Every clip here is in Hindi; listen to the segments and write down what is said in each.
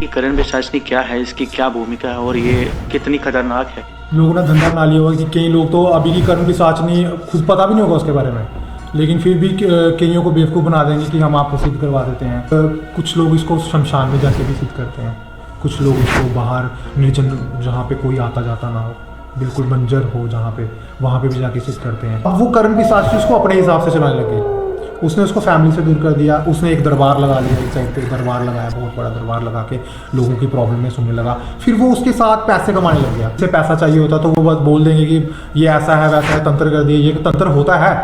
कि करण पिशाचनी क्या है, इसकी क्या भूमिका है और ये कितनी खतरनाक है। लोगों ने धंधा बना लिया होगा कि कई लोग तो अभी की करण पिशाचनी खुद पता भी नहीं होगा उसके बारे में, लेकिन फिर भी कईयों को बेवकूफ़ बना देंगे कि हम आपको सिद्ध करवा देते हैं। कुछ लोग इसको शमशान में जाके भी सिद्ध करते हैं, कुछ लोग इसको बाहर निर्जन जहाँ पे कोई आता जाता ना हो, बिल्कुल बंजर हो जहाँ पे, वहाँ पे भी जाके सिद्ध करते हैं। अब वो करण पिशाचनी उसको अपने हिसाब से चलाने लगे। उसने उसको फैमिली से दूर कर दिया। उसने एक दरबार लगा लिया, एक साइड पे दरबार लगाया, बहुत बड़ा दरबार लगा के लोगों की प्रॉब्लम में सुनने लगा। फिर वो उसके साथ पैसे कमाने लग गया। उसे पैसा चाहिए होता तो वो बस बोल देंगे कि ये ऐसा है वैसा है, तंत्र कर दिए, ये तंत्र होता है,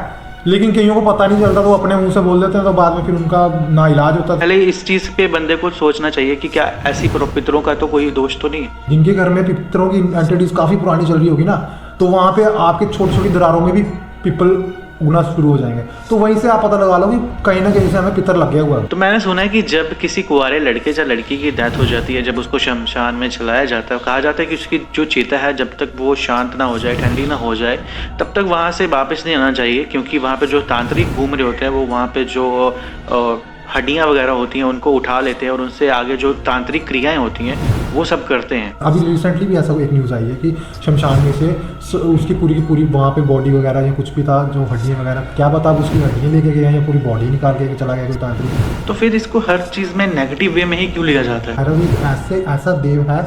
लेकिन कईयों को पता नहीं चलता तो अपने मुंह से बोल देते हैं, तो बाद में फिर उनका ना इलाज होता। पहले इस चीज़ पे बंदे को सोचना चाहिए कि क्या ऐसी पितरों का तो कोई दोष तो नहीं है। जिनके घर में पितरों की एंटिटीज काफ़ी पुरानी चल रही होगी ना, तो वहाँ पे आपके छोटी छोटी दरारों में भी पीपल उगना शुरू हो जाएंगे। तो वहीं से आप पता लगा लो कि कहीं ना कहीं से हमें पितर लग गया हुआ है। तो मैंने सुना है कि जब किसी कुंवारे लड़के या लड़की की डेथ हो जाती है, जब उसको शमशान में चलाया जाता है, कहा जाता है कि उसकी जो चिता है जब तक वो शांत ना हो जाए, ठंडी ना हो जाए, तब तक वहाँ से वापस नहीं आना चाहिए, क्योंकि वहाँ पे जो तांत्रिक घूम रहे होते हैं वो वहाँ पे जो हड्डियाँ वगैरह होती हैं उनको उठा लेते हैं और उनसे आगे जो तांत्रिक क्रियाएं होती हैं वो सब करते हैं। अभी रिसेंटली भी ऐसा एक न्यूज़ आई है कि शमशान में से उसकी पूरी की पूरी वहाँ पे बॉडी वगैरह या कुछ भी था, जो हड्डियाँ वगैरह, क्या पता अब उसकी हड्डियाँ लेके गए या पूरी बॉडी निकाल के चला गया कोई तांत्रिक। तो फिर इसको हर चीज़ में नेगेटिव वे में ही क्यों लिया जाता है? भैरव एक ऐसा देव है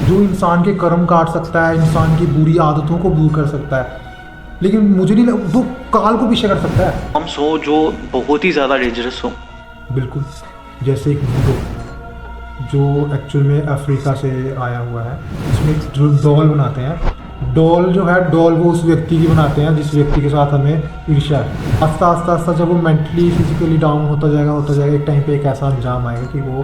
जो इंसान के कर्म काट सकता है, इंसान की बुरी आदतों को दूर कर सकता है, लेकिन मुझे नहीं वो काल को पीछे कर सकता है। हम सो जो बहुत ही ज़्यादा डेंजरस हो। बिल्कुल, जैसे एक वुडो जो एक्चुअल में अफ्रीका से आया हुआ है, इसमें जो डॉल बनाते हैं, डॉल जो है डॉल वो उस व्यक्ति की बनाते हैं जिस व्यक्ति के साथ हमें ईर्ष्या है। आस्ता आस्ता आस्ता जब वो मेंटली फिजिकली डाउन होता जाएगा, एक टाइम पे एक ऐसा अंजाम आएगा कि वो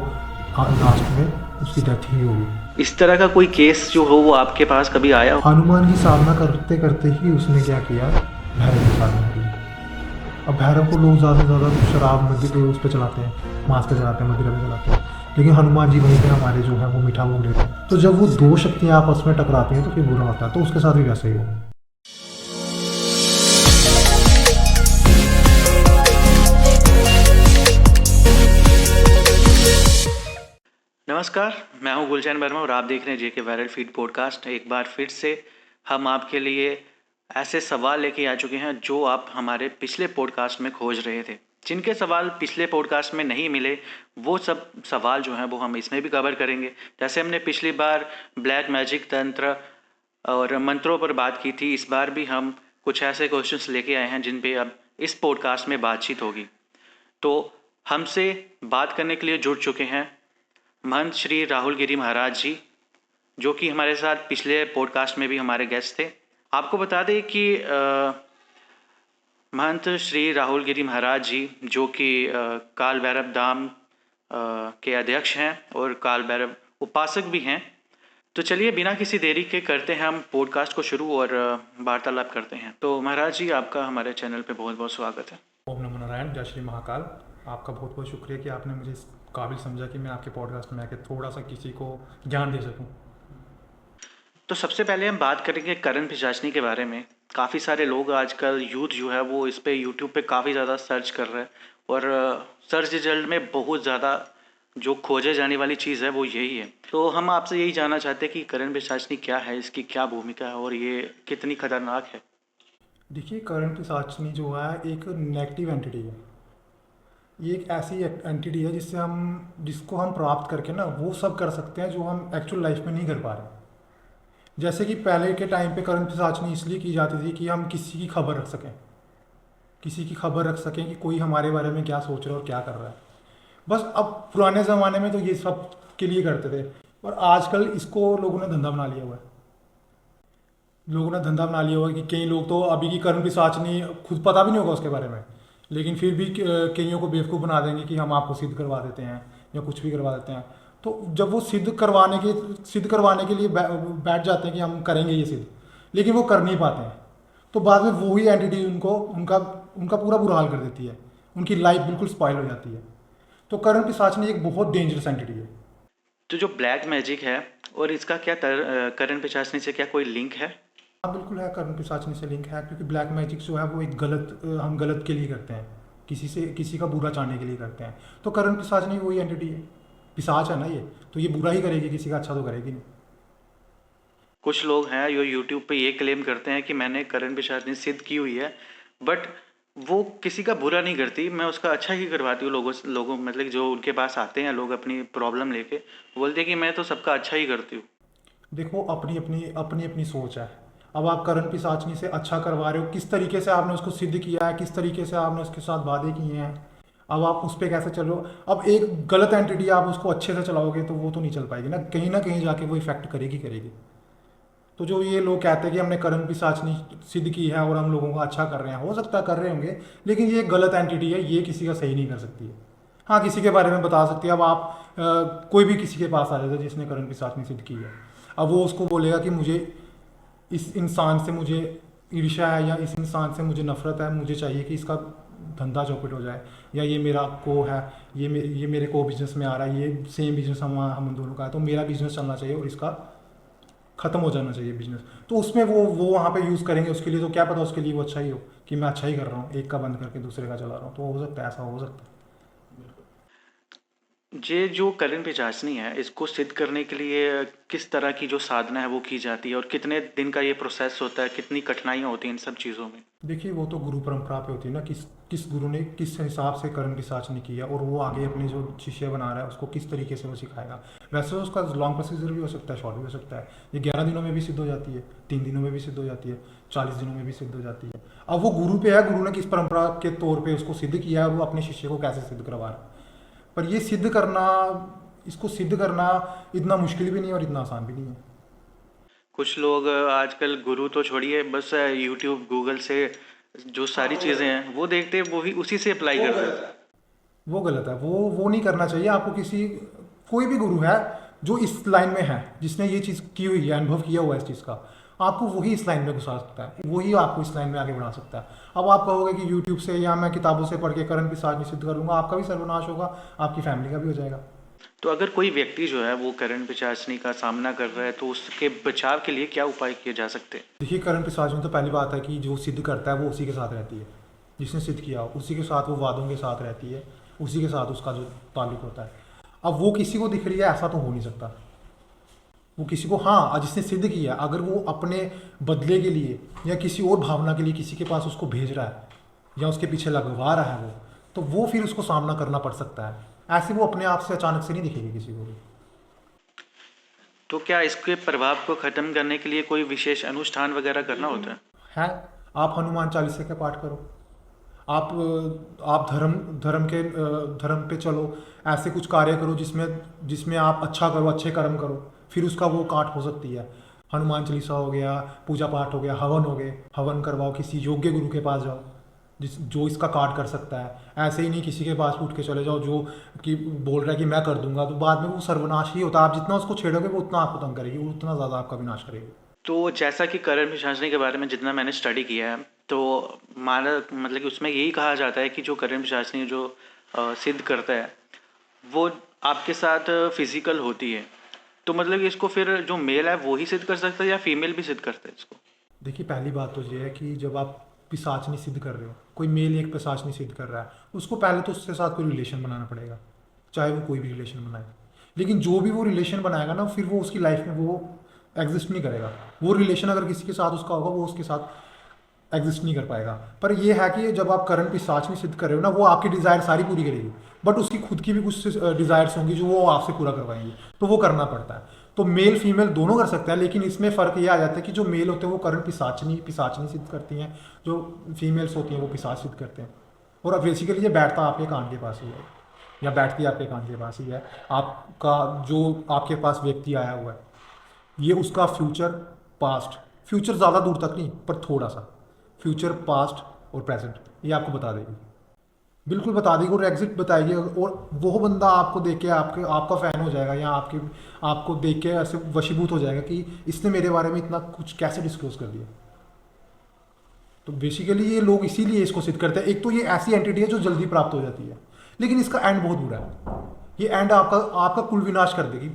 लास्ट में उसकी डेथ ही होगी। इस तरह का कोई केस जो हो वो आपके पास कभी आया हो? हनुमान की साधना करते करते ही उसने क्या किया, भैरव की साधना की। अब भैरव को लोग ज़्यादा से ज़्यादा शराब मध्य पे उस पर चलाते हैं, मांस पे चलाते हैं, मदिरा पे चलाते हैं, लेकिन हनुमान जी वहीं पे हमारे जो है वो मीठा भोग लेते हैं। तो जब वो दो शक्तियाँ आपस में टकराती हैं तो फिर बुरा होता है, तो उसके साथ भी वैसे ही हो। नमस्कार, मैं हूं गुलचैन वर्मा और आप देख रहे हैं जेके वायरल फीड पॉडकास्ट। एक बार फिर से हम आपके लिए ऐसे सवाल लेके आ चुके हैं जो आप हमारे पिछले पॉडकास्ट में खोज रहे थे। जिनके सवाल पिछले पॉडकास्ट में नहीं मिले वो सब सवाल जो हैं वो हम इसमें भी कवर करेंगे। जैसे हमने पिछली बार ब्लैक मैजिक, तंत्र और मंत्रों पर बात की थी, इस बार भी हम कुछ ऐसे क्वेश्चंस लेके आए हैं जिन पे अब इस पॉडकास्ट में बातचीत होगी। तो हमसे बात करने के लिए जुड़ चुके हैं महंत श्री राहुल गिरी महाराज जी, जो कि हमारे साथ पिछले पॉडकास्ट में भी हमारे गेस्ट थे। आपको बता दें कि महंत श्री राहुल गिरी महाराज जी, जो कि काल भैरव धाम के अध्यक्ष हैं और काल भैरव उपासक भी हैं। तो चलिए बिना किसी देरी के करते हैं हम पॉडकास्ट को शुरू और वार्तालाप करते हैं। तो महाराज जी, आपका हमारे चैनल पे बहुत बहुत स्वागत है। ओम नमो नारायण, जय श्री महाकाल। आपका बहुत बहुत शुक्रिया कि आपने मुझे इस काबिल समझा कि मैं आपके पॉडकास्ट में आके थोड़ा सा किसी को ज्ञान दे सकूं। तो सबसे पहले हम बात करेंगे करण पिशाचनी के बारे में। काफ़ी सारे लोग आजकल यूथ जो है वो इस पे यूट्यूब पे काफ़ी ज़्यादा सर्च कर रहे हैं और सर्च रिजल्ट में बहुत ज़्यादा जो खोजे जाने वाली चीज़ है वो यही है। तो हम आपसे यही जानना चाहते हैं कि करण पिशाचनी क्या है, इसकी क्या भूमिका है और ये कितनी खतरनाक है। देखिए, करण पिशाचनी जो है एक नेगेटिव एंटिटी है। ये एक ऐसी एंटिटी है जिसको हम प्राप्त करके ना वो सब कर सकते हैं जो हम एक्चुअल लाइफ में नहीं कर पा रहे। जैसे कि पहले के टाइम पे करण पिशाचनी इसलिए की जाती थी कि हम किसी की खबर रख सकें, कि कोई हमारे बारे में क्या सोच रहा है और क्या कर रहा है। बस अब पुराने ज़माने में तो ये सब के लिए करते थे, और आजकल इसको लोगों ने धंधा बना लिया हुआ है। कि कई लोग तो अभी की करण पिशाचनी खुद पता भी नहीं होगा उसके बारे में, लेकिन फिर भी कईयों को बेवकूफ़ बना देंगे कि हम आपको सिद्ध करवा देते हैं या कुछ भी करवा देते हैं। तो जब वो सिद्ध करवाने के लिए बैठ जाते हैं कि हम करेंगे ये सिद्ध, लेकिन वो कर नहीं पाते हैं, तो बाद में वही एंटिटी उनका पूरा बुरा हाल कर देती है, उनकी लाइफ बिल्कुल स्पॉइल हो जाती है। तो करण पिशाचनी एक बहुत डेंजरस एंटिटी है। तो जो ब्लैक मैजिक है और इसका क्या करण पिशाचनी से क्या कोई लिंक है? हाँ बिल्कुल है, करण पिशाचनी से लिंक है, क्योंकि ब्लैक मैजिक जो है वो एक हम गलत के लिए करते हैं, किसी का बुरा चाहने के लिए करते हैं। तो करण पिशाचनी वही एंटिटी है। पिशाच है ना ये, तो ये बुरा ही करेगी, किसी का अच्छा तो करेगी नहीं। कुछ लोग हैं जो यूट्यूब पे ये क्लेम करते हैं कि मैंने करण पिशाचनी सिद्ध की हुई है, बट वो किसी का बुरा नहीं करती, मैं उसका अच्छा ही करवाती हूँ। लोगों मतलब जो उनके पास आते हैं लोग अपनी प्रॉब्लम लेके, बोलते हैं कि मैं तो सबका अच्छा ही करती हूँ। देखो, अपनी अपनी सोच है। अब आप करण पिशाचनी से अच्छा करवा रहे हो, किस तरीके से आपने उसको सिद्ध किया है, किस तरीके से आपने उसके साथ वादे किए हैं, अब आप उस पर कैसे चलो। अब एक गलत एंटिटी आप उसको अच्छे से चलाओगे तो वो तो नहीं चल पाएगी ना कहीं जाके वो इफेक्ट करेगी करेगी। तो जो ये लोग कहते हैं कि हमने करण पिशाचनी सिद्ध की है और हम लोगों का अच्छा कर रहे हैं, हो सकता है कर रहे होंगे, लेकिन ये एक गलत एंटिटी है, ये किसी का सही नहीं कर सकती है। हाँ, किसी के बारे में बता सकती है। अब कोई भी किसी के पास आ जाता है जिसने करण पिशाचनी सिद्ध की है, अब वो उसको बोलेगा कि मुझे इस इंसान से मुझे ईर्ष्या है, या इस इंसान से मुझे नफरत है, मुझे चाहिए कि इसका धंधा चौपट हो जाए, या ये मेरा को है, ये मेरे को बिजनेस में आ रहा है, ये सेम बिजनेस हम दोनों का है, तो मेरा बिजनेस चलना चाहिए और इसका ख़त्म हो जाना चाहिए बिजनेस। तो उसमें वो वहाँ पे यूज़ करेंगे उसके लिए, तो क्या पता उसके लिए वो अच्छा ही हो कि मैं अच्छा ही कर रहा हूँ, एक का बंद करके दूसरे का चला रहा हूँ, तो हो सकता है, ऐसा हो सकता है। ये जो करण पिशाचनी है, इसको सिद्ध करने के लिए किस तरह की जो साधना है वो की जाती है, और कितने दिन का ये प्रोसेस होता है, कितनी कठिनाइयाँ होती हैं इन सब चीज़ों में? देखिए, वो तो गुरु परंपरा पे होती है ना, किस गुरु ने किस हिसाब से करण पिशाचनी की है, और वो आगे अपने जो शिष्य बना रहा है उसको किस तरीके से वो सिखाएगा। वैसे तो उसका लॉन्ग प्रोसीजर भी हो सकता है, शॉर्ट भी हो सकता है। ये 11 दिनों में भी सिद्ध हो जाती है, 3 दिनों में भी सिद्ध हो जाती है, 40 दिनों में भी सिद्ध हो जाती है। अब वो गुरु पे है, गुरु ने किस परंपरा के तौर पे उसको सिद्ध किया है और वो अपने शिष्य को कैसे सिद्ध करवा रहा है। पर ये सिद्ध करना, इसको सिद्ध करना इतना मुश्किल भी नहीं है और इतना आसान भी नहीं है। कुछ लोग आजकल गुरु तो छोड़िए, बस यूट्यूब गूगल से जो सारी चीज़ें हैं वो देखते हैं, वो ही उसी से अप्लाई करते हैं। वो गलत है, वो नहीं करना चाहिए आपको। कोई भी गुरु है जो इस लाइन में है, जिसने ये चीज़ की हुई है, अनुभव किया हुआ है इस चीज़ का, आपको वही इस लाइन में घुसा सकता है, वही आपको इस लाइन में आगे बढ़ा सकता है। अब आप कहोगे कि यूट्यूब से या मैं किताबों से पढ़ के करण पिशाच सिद्ध करूंगा, आपका भी सर्वनाश होगा, आपकी फैमिली का भी हो जाएगा। तो अगर कोई व्यक्ति जो है वो करण पिशाचनी का सामना कर रहा है, तो उसके बचाव के लिए क्या उपाय किए जा सकते हैं? देखिए, करण पिशाच में तो पहली बात है कि जो सिद्ध करता है वो उसी के साथ रहती है, जिसने सिद्ध किया हो उसी के साथ वो वादों के साथ रहती है, उसी के साथ उसका जो ताल्लुक होता है। अब वो किसी को दिख रही है ऐसा तो हो नहीं सकता। वो किसी को, हाँ, जिसने सिद्ध किया, अगर वो अपने बदले के लिए या किसी और भावना के लिए किसी के पास उसको भेज रहा है या उसके पीछे लगवा रहा है तो वो फिर उसको सामना करना पड़ सकता है। ऐसे वो अपने आप से अचानक से नहीं दिखेगी किसी को भी। तो क्या इसके प्रभाव को खत्म करने के लिए कोई विशेष अनुष्ठान वगैरह करना होता है? है, आप हनुमान चालीसा का पाठ करो, आप आप धर्म पे चलो, ऐसे कुछ कार्य करो जिसमें जिसमें आप अच्छा करो, अच्छे कर्म करो, फिर उसका वो काट हो सकती है। हनुमान चालीसा हो गया, पूजा पाठ हो गया, हवन हो गए, हवन करवाओ, किसी योग्य गुरु के पास जाओ जो इसका काट कर सकता है। ऐसे ही नहीं किसी के पास उठ के चले जाओ जो कि बोल रहा है कि मैं कर दूंगा, तो बाद में वो सर्वनाश ही होता है। आप जितना उसको छेड़ोगे वो उतना आपको तंग करेगी, वो उतना ज़्यादा आपका विनाश करेगी। तो जैसा कि करण पिशाचनी के बारे में जितना मैंने स्टडी किया है, तो माना मतलब कि उसमें यही कहा जाता है कि जो करण पिशाचनी जो सिद्ध करता है, वो आपके साथ फिजिकल होती है। तो मतलब कि इसको फिर जो मेल है वो ही सिद्ध कर सकता है, या फीमेल भी सिद्ध करता है इसको? देखिए, पहली बात तो ये है कि जब आप पिशाचनी सिद्ध कर रहे हो, कोई मेल एक पिशाचनी सिद्ध कर रहा है, उसको पहले तो उसके साथ कोई रिलेशन बनाना पड़ेगा, चाहे वो कोई भी रिलेशन बनाए। लेकिन जो भी वो रिलेशन बनाएगा ना, फिर वो उसकी लाइफ में वो एग्जिस्ट नहीं करेगा। वो रिलेशन अगर किसी के साथ उसका होगा, वो उसके साथ एग्जिस्ट नहीं कर पाएगा। पर ये है कि जब आप करंट पिशाचनी सिद्ध कर रहे हो ना, वो आपकी डिज़ायर सारी पूरी करेगी, बट उसकी खुद की भी कुछ डिज़ायर्स होंगी जो वो आपसे पूरा करवाएंगी, तो वो करना पड़ता है। तो मेल फीमेल दोनों कर सकते हैं, लेकिन इसमें फ़र्क ये आ जाता है कि जो मेल होते हैं वो करंट पिशाचनी सिद्ध करती हैं, जो फीमेल्स होती हैं वो पिशाच सिद्ध करते हैं। और अब बेसिकली ये बैठता आपके कान के पास ही है, या बैठती आपके कान के पास ही है। आपका जो आपके पास व्यक्ति आया हुआ है, ये उसका फ्यूचर, पास्ट, फ्यूचर ज़्यादा दूर तक नहीं पर थोड़ा सा, फ्यूचर, पास्ट और प्रेजेंट ये आपको बता देगी, बिल्कुल बता देगी और एग्जिट बताएगी। और वो बंदा आपको देख के आपका फ़ैन हो जाएगा, या आपको देख के ऐसे वशीभूत हो जाएगा कि इसने मेरे बारे में इतना कुछ कैसे डिस्क्लोज कर दिया। तो बेसिकली ये लोग इसीलिए इसको सिद्ध करते हैं। एक तो ये ऐसी एंटिटी है जो जल्दी प्राप्त हो जाती है, लेकिन इसका एंड बहुत बुरा है। ये एंड आपका आपका कुल विनाश कर देगी।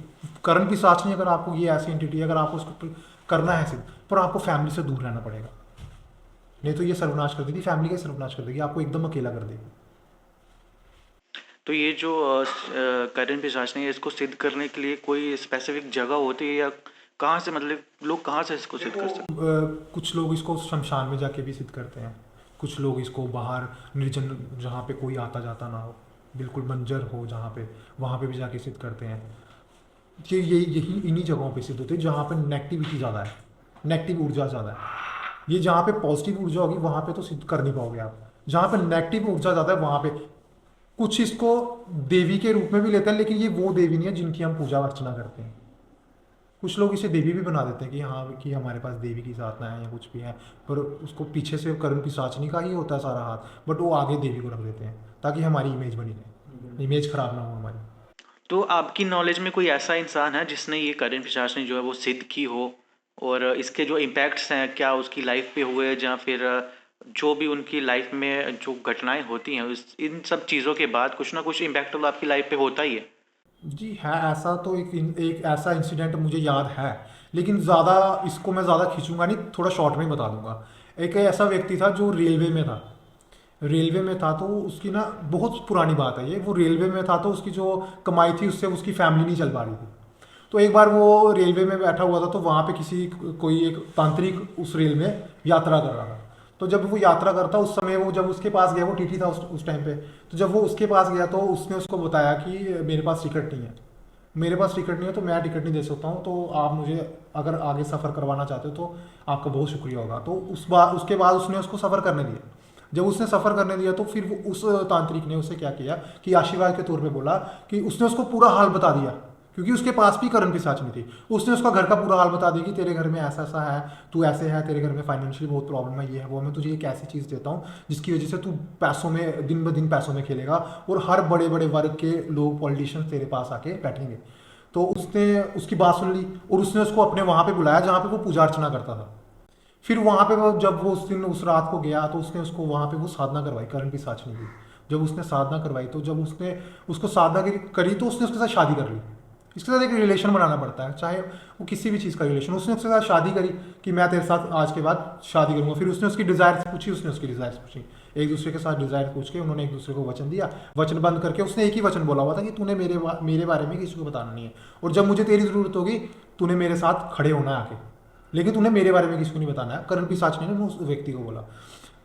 करण पिशाच अगर आपको ये ऐसी एंटिटी, अगर आपको उसको करना है सिर्फ, पर आपको फैमिली से दूर रहना पड़ेगा, नहीं तो ये सर्वनाश कर देगी, फैमिली का सर्वनाश कर देगी, आपको एकदम अकेला कर देगी। तो ये जो करण पिशाच है इसको सिद्ध करने के लिए कोई स्पेसिफिक जगह होती है, या कहाँ से, मतलब लोग कहाँ से इसको सिद्ध कर सकते कुछ लोग इसको शमशान में जाके भी सिद्ध करते हैं। कुछ लोग इसको बाहर निर्जन, जहाँ पे कोई आता जाता ना हो, बिल्कुल बंजर हो जहाँ पे, वहाँ पे भी जाके सिद्ध करते हैं। ये यही इन्हीं जगहों पे सिद्ध होते हैं जहाँ पे नेगेटिविटी ज़्यादा है, नेगेटिव ऊर्जा ज़्यादा है। ये जहाँ पे पॉजिटिव ऊर्जा होगी वहाँ पे तो सिद्ध कर नहीं पाओगे आप। जहाँ पे नेगेटिव ऊर्जा ज़्यादा है वहाँ पे कुछ इसको देवी के रूप में भी लेते हैं, लेकिन ये वो देवी नहीं है जिनकी हम पूजा अर्चना करते हैं। कुछ लोग इसे देवी भी बना देते हैं कि हाँ कि हमारे पास देवी की साधना है या कुछ भी है, पर उसको पीछे से कर्ण पिशाचनी का ही होता है सारा हाथ, बट वो आगे देवी को रख देते हैं ताकि हमारी इमेज बनी रहे, इमेज खराब ना हो हमारी। तो आपकी नॉलेज में कोई ऐसा इंसान है जिसने ये करण पिशाच जो है वो सिद्ध की हो, और इसके जो इम्पैक्ट्स हैं क्या उसकी लाइफ पे हुए, या फिर जो भी उनकी लाइफ में जो घटनाएं होती हैं इन सब चीज़ों के बाद कुछ ना कुछ इम्पैक्ट तो आपकी लाइफ पे होता ही है? जी है, ऐसा तो एक ऐसा इंसिडेंट मुझे याद है, लेकिन ज़्यादा इसको मैं ज़्यादा खींचूंगा नहीं, थोड़ा शॉर्ट में ही बता दूंगा। एक ऐसा व्यक्ति था जो रेलवे में था, रेलवे में था तो उसकी ना, बहुत पुरानी बात है ये, वो रेलवे में था तो उसकी जो कमाई थी उससे उसकी फैमिली नहीं चल पा रही थी। तो एक बार वो रेलवे में बैठा हुआ था तो वहाँ पे किसी कोई एक तांत्रिक उस रेल में यात्रा कर रहा था। तो जब वो यात्रा करता उस समय, वो जब उसके पास गया, वो टीटी था उस टाइम पे, तो जब वो उसके पास गया तो उसने उसको बताया कि मेरे पास टिकट नहीं है, मेरे पास टिकट नहीं है तो मैं टिकट नहीं दे सकता हूँ, तो आप मुझे अगर आगे सफ़र करवाना चाहते हो तो आपका बहुत शुक्रिया होगा। तो उसके बाद उसने उसको सफ़र करने दिया। जब उसने सफ़र करने दिया तो फिर वो उस तांत्रिक ने उसे क्या किया कि आशीर्वाद के तौर पे बोला कि उसने उसको पूरा हाल बता दिया, क्योंकि उसके पास भी करण पिशाच नहीं थी। उसने उसका घर का पूरा हाल बता दिया कि तेरे घर में ऐसा ऐसा है, तू ऐसे है, तेरे घर में फाइनेंशियली बहुत प्रॉब्लम है, ये है वो, मैं तुझे एक ऐसी चीज़ देता हूँ जिसकी वजह से तू पैसों में दिन ब दिन पैसों में खेलेगा और हर बड़े बड़े वर्ग के लोग पॉलिटिशियंस तेरे पास आके बैठेंगे। तो उसने उसकी बात सुन ली और उसने उसको अपने वहाँ पे बुलाया जहाँ पे वो पूजा अर्चना करता था। फिर वहाँ पे वो, जब वो उस दिन उस रात को गया तो उसने उसको वहाँ पे वो साधना करवाई करण पिशाचनी की। जब उसने साधना करवाई तो जब उसने उसको साधना करी तो उसने उसके साथ शादी कर ली। इसके साथ एक रिलेशन बनाना पड़ता है, चाहे वो किसी भी चीज़ का रिलेशन। उसने उसके साथ शादी करी कि मैं तेरे साथ आज के बाद शादी करूंगा। फिर उसने उसकी डिज़ायर्स पूछी, उसने उसकी डिज़ायर्स पूछी, एक दूसरे के साथ डिज़ायर पूछ के उन्होंने एक दूसरे को वचन दिया। वचन बंद करके उसने एक ही वचन बोला हुआ था कि तूने मेरे बारे में किसी को बताना नहीं है, और जब मुझे तेरी ज़रूरत होगी तूने मेरे साथ खड़े होना है आके, लेकिन तूने मेरे बारे में किसी को नहीं बताना है। करण पिशाच ने उस व्यक्ति को बोला।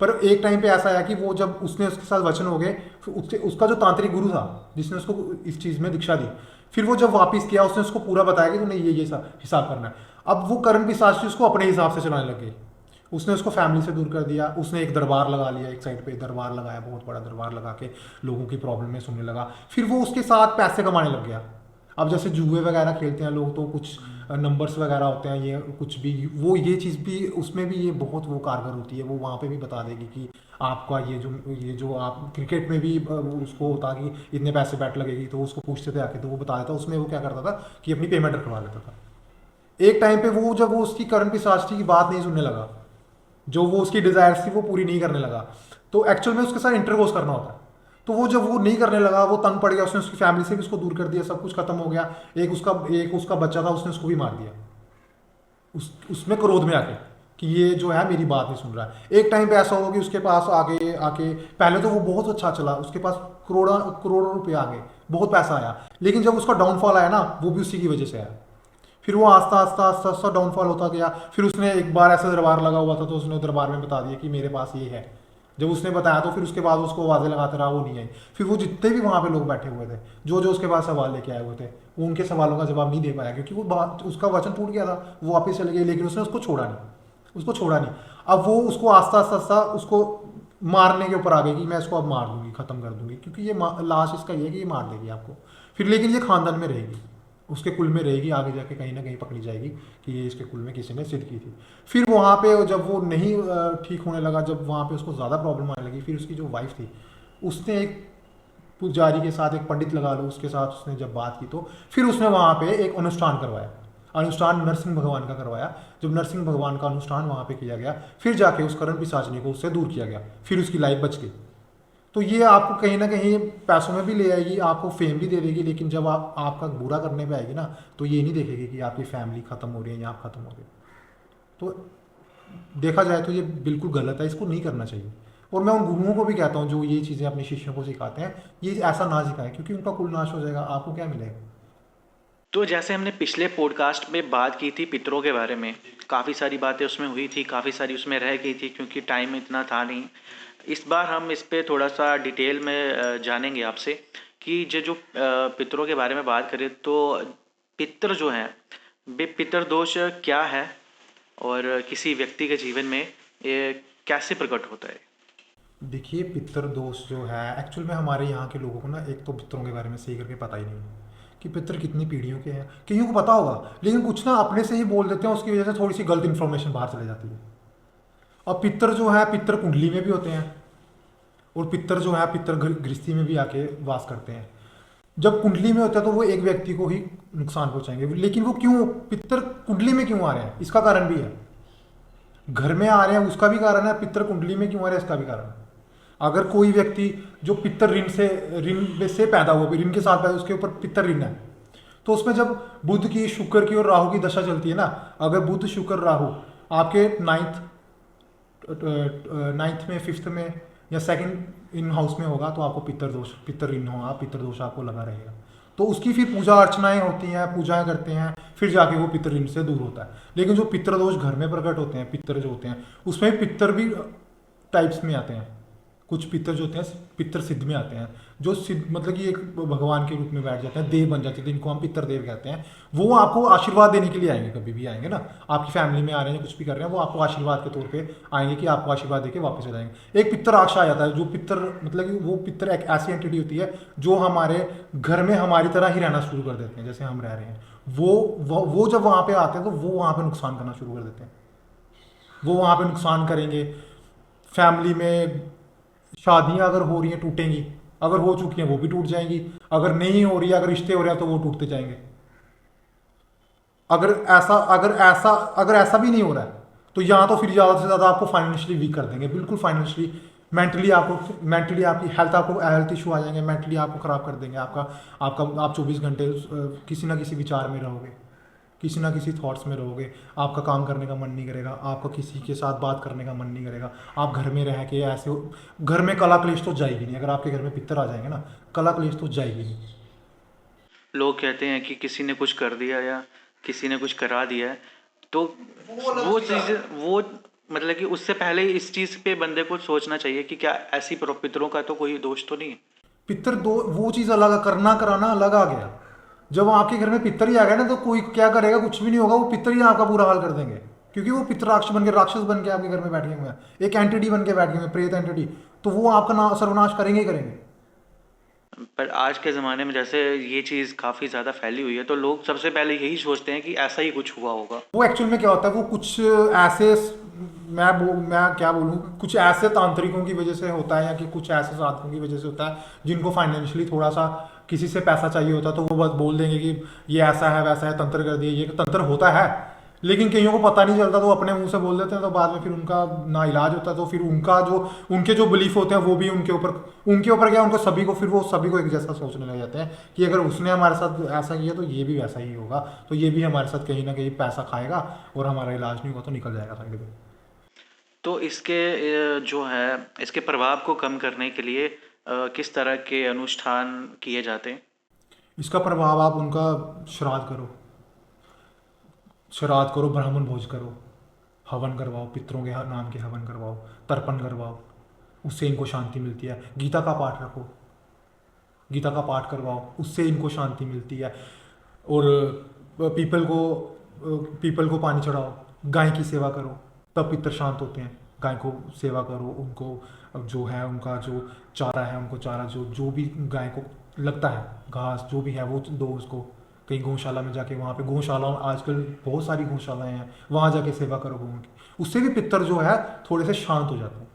पर एक टाइम पे ऐसा आया कि वो जब उसने उसके साथ वचन हो गए, फिर उसका जो तांत्रिक गुरु था जिसने उसको इस चीज़ में दीक्षा दी, फिर वो जब वापस किया उसने उसको पूरा बताया कि तूने ये हिसाब करना है। अब वो करण पिशाच उसको अपने हिसाब से चलाने लग गए। उसने उसको फैमिली से दूर कर दिया। उसने एक दरबार लगा लिया, एक साइड पे दरबार लगाया, बहुत बड़ा दरबार लगा के लोगों की प्रॉब्लम में सुनने लगा। फिर वो उसके साथ पैसे कमाने लग गया। अब जैसे जुए वगैरह खेलते हैं लोग तो कुछ नंबर्स वगैरह होते हैं, ये कुछ भी, वो ये चीज़ भी उसमें भी ये बहुत वो कारगर होती है। वो वहाँ पे भी बता देगी कि आपका ये जो आप क्रिकेट में भी उसको होता कि इतने पैसे बैट लगेगी, तो उसको पूछते थे आके तो वो बता देता। उसमें वो क्या करता था कि अपनी पेमेंट रखवा लेता था। एक टाइम पे वो जब वो उसकी करण पिशाच की बात नहीं सुनने लगा, जो वो उसकी डिजायर्स थी वो पूरी नहीं करने लगा, तो एक्चुअल में उसके साथ इंटरकोर्स करना होता है। तो वो जब वो नहीं करने लगा, वो तंग पड़ गया, उसने उसकी फैमिली से भी उसको दूर कर दिया, सब कुछ खत्म हो गया। एक उसका बच्चा था, उसने उसको भी मार दिया उसमें क्रोध में आके कि ये जो है मेरी बात नहीं सुन रहा है। एक टाइम पे ऐसा होगा कि उसके पास आगे आके, पहले तो वो बहुत अच्छा चला, उसके पास करोड़ों करोड़ों रुपए आ गए, बहुत पैसा आया, लेकिन जब उसका डाउनफॉल आया ना, वो भी उसी की वजह से आया। फिर वो आस्ता आस्ता आस्ता आस्ता डाउनफॉल होता गया। फिर उसने एक बार ऐसा दरबार लगा हुआ था तो उसने दरबार में बता दिया कि मेरे पास ये है। जब उसने बताया तो फिर उसके बाद उसको आवाज़ें लगाते रहा, वो नहीं आई। फिर वो जितने भी वहाँ पे लोग बैठे हुए थे, जो जो उसके पास सवाल लेके आए हुए थे, वो उनके सवालों का जवाब नहीं दे पाया, क्योंकि वो बात, उसका वचन टूट गया था। वो वापस चले गए, लेकिन उसने उसको छोड़ा नहीं। अब वो उसको आस्ता आस्ता आस्ता उसको मारने के ऊपर आ गई कि मैं इसको अब मार दूंगी, खत्म कर दूंगी, क्योंकि ये लाश इसका ये है कि ये मार देगी आपको। फिर लेकिन ये खानदान में रहेगी, उसके कुल में रहेगी, आगे जाके कहीं ना कहीं पकड़ी जाएगी कि ये इसके कुल में किसी ने सिद्ध की थी। फिर वहाँ पे जब वो नहीं ठीक होने लगा, जब वहाँ पे उसको ज़्यादा प्रॉब्लम आने लगी, फिर उसकी जो वाइफ थी उसने एक पुजारी के साथ, एक पंडित लगा लो, उसके साथ उसने जब बात की तो फिर उसने वहाँ पे एक अनुष्ठान करवाया। अनुष्ठान नरसिंह भगवान का करवाया। जब नरसिंह भगवान का अनुष्ठान वहाँ पे किया गया, फिर जाके उस करण पिशाचनी को उससे दूर किया गया, फिर उसकी लाइफ बच गई। तो ये आपको कहीं ना कहीं पैसों में भी ले आएगी, आपको फेम भी दे देगी, लेकिन जब आप आपका बुरा करने पे आएगी ना, तो ये नहीं देखेगी कि आपकी फैमिली खत्म हो रही है या आप खत्म हो रहे। तो देखा जाए तो ये बिल्कुल गलत है, इसको नहीं करना चाहिए। और मैं उन गुरुओं को भी कहता हूँ जो ये चीज़ें अपने शिष्यों को सिखाते हैं, ये ऐसा ना सिखाएं, क्योंकि उनका कुल नाश हो जाएगा, आपको क्या मिलेगा। तो जैसे हमने पिछले पॉडकास्ट में बात की थी पितरों के बारे में, काफ़ी सारी बातें उसमें हुई थी, काफ़ी सारी उसमें रह गई थी क्योंकि टाइम इतना था नहीं। इस बार हम इस पे थोड़ा सा डिटेल में जानेंगे आपसे कि ये जो पितरों के बारे में बात करें तो पितर जो हैं वे पितर दोष क्या है और किसी व्यक्ति के जीवन में ये कैसे प्रकट होता है। देखिए, पितर दोष जो है एक्चुअल में हमारे यहाँ के लोगों को ना, एक तो पितरों के बारे में सही करके पता ही नहीं है कि पितर कितनी पीढ़ियों के हैं। कईयों को पता होगा, लेकिन कुछ ना अपने से ही बोल देते हैं, उसकी वजह से थोड़ी सी गलत इन्फॉर्मेशन बाहर चले जाती है। और पितर जो है, पितर कुंडली में भी होते हैं, और पितर जो है पितर गृहस्थी में भी आके वास करते हैं। जब कुंडली में होता है तो वो एक व्यक्ति को ही नुकसान पहुंचाएंगे, लेकिन वो क्यों पितर कुंडली में क्यों आ रहे हैं, इसका कारण भी है। घर में आ रहे हैं उसका भी कारण है, पितर कुंडली में क्यों आ रहे हैं इसका भी कारण है। अगर कोई व्यक्ति जो पितर ऋण से पैदा हुआ, ऋण के साथ पैदा, उसके ऊपर पितर ऋण है, तो उसमें जब बुध की, शुक्र की और राहु की दशा चलती है ना, अगर बुध शुक्र राहु आपके नाइन्थ में, फिफ्थ में या सेकंड इन हाउस में होगा, तो आपको पितर दोष, पितर ऋण होगा, पितर दोष आपको लगा रहेगा। तो उसकी फिर पूजा अर्चनाएं होती हैं, पूजाएं करते हैं, फिर जाके वो पितर ऋण से दूर होता है। लेकिन जो पितर दोष घर में प्रकट होते हैं, पितर जो होते हैं, उसमें पितर भी टाइप्स में आते हैं। कुछ पितर जो होते हैं पितर सिद्ध में आते हैं, जो सिद्ध मतलब कि एक भगवान के रूप में बैठ जाते हैं, देव बन जाते हैं, जिनको हम पितर देव कहते हैं। वो आपको आशीर्वाद देने के लिए आएंगे, कभी भी आएंगे ना, आपकी फैमिली में आ रहे हैं, कुछ भी कर रहे हैं, वो आपको आशीर्वाद के तौर पे आएंगे कि आपको आशीर्वाद देके वापस हो जाएंगे। एक पितर राक्ष आ जाता है, जो पितर मतलब कि वो पितर एक ऐसी एंटिटी होती है जो हमारे घर में हमारी तरह ही रहना शुरू कर देते हैं, जैसे हम रह रहे हैं। वो जब वहाँ पे आते हैं तो वो वहाँ पे नुकसान करना शुरू कर देते हैं। वो वहाँ पे नुकसान करेंगे। फैमिली में शादियां अगर हो रही हैं टूटेंगी, अगर हो चुकी हैं वो भी टूट जाएंगी, अगर नहीं हो रही है, अगर रिश्ते हो रहे हैं तो वो टूटते जाएंगे। अगर ऐसा भी नहीं हो रहा है तो यहाँ तो फिर ज़्यादा से ज़्यादा आपको फाइनेंशियली वीक कर देंगे, बिल्कुल फाइनेंशियली, मेंटली आपकी हेल्थ इशू आ जाएंगे, मेंटली आपको ख़राब कर देंगे। आप 24 घंटे किसी ना किसी विचार में रहोगे, किसी ना किसी थॉट्स में रहोगे, आपका काम करने का मन नहीं करेगा, आपका किसी के साथ बात करने का मन नहीं करेगा। आप घर में रह के ऐसे, घर में कला क्लेश तो जाएगी नहीं। अगर आपके घर में पितर आ जाएंगे ना, कला क्लेश तो जाएगी नहीं। लोग कहते हैं कि किसी ने कुछ कर दिया या किसी ने कुछ करा दिया है, तो वो चीज़ वो मतलब कि उससे पहले इस चीज़ पे बंदे को सोचना चाहिए कि क्या ऐसी पितरों का तो कोई दोष तो नहीं है। पितर दो वो चीज़ अलग, करना कराना अलग आ गया। जब आपके घर में पितर ही आ गया ना, तो कोई क्या करेगा, कुछ भी नहीं होगा, वो पितर ही आपका बुरा हाल कर देंगे, क्योंकि वो पितर राक्षस बन के आपके घर में बैठे हुए हैं, एक एंटिटी बन के बैठे हुए हैं, प्रेत एंटिटी। तो वो आपका सर्वनाश करेंगे ही करेंगे। पर आज के ज़माने में जैसे ये चीज़ काफ़ी ज़्यादा फैली हुई है, तो लोग सबसे पहले यही सोचते हैं कि ऐसा ही कुछ हुआ होगा। वो एक्चुअल में क्या होता है, वो कुछ ऐसे, मैं क्या बोलूँ, कुछ ऐसे तांत्रिकों की वजह से होता है, या कि कुछ ऐसे साधकों की वजह से होता है, जिनको फाइनेंशियली थोड़ा सा किसी से पैसा चाहिए होता है, तो वो बस बोल देंगे कि ये ऐसा है वैसा है, तंत्र कर दिए, ये तंत्र होता है। लेकिन कईयों को पता नहीं चलता, तो अपने मुंह से बोल देते हैं, तो बाद में फिर उनका ना इलाज होता है। तो फिर उनके जो बिलीफ होते हैं वो भी उनके ऊपर क्या, उनको सभी को, फिर वो सभी को एक जैसा सोचने लग जाते हैं कि अगर उसने हमारे साथ ऐसा किया तो ये भी वैसा ही होगा, तो ये भी हमारे साथ कहीं ना कहीं पैसा खाएगा और हमारा इलाज नहीं होगा तो निकल जाएगा साइड में। तो इसके जो है इसके प्रभाव को कम करने के लिए किस तरह के अनुष्ठान किए जाते हैं। इसका प्रभाव, आप उनका श्राद्ध करो, ब्राह्मण भोज करो, हवन करवाओ, पितरों के नाम के हवन करवाओ, तर्पण करवाओ, उससे इनको शांति मिलती है। गीता का पाठ रखो, गीता का पाठ करवाओ, उससे इनको शांति मिलती है। और पीपल को पानी चढ़ाओ, गाय की सेवा करो, तब पितर शांत होते हैं। गाय को सेवा करो, उनको जो है उनका जो चारा है, उनको चारा जो भी गाय को लगता है, घास जो भी है वो दो उसको। कहीं गौशाला में जाके, वहाँ पे गौशाला, आजकल बहुत सारी गौशालाएं हैं, वहाँ जाके सेवा करो गौओं की, उससे भी पितर जो है थोड़े से शांत हो जाते हैं।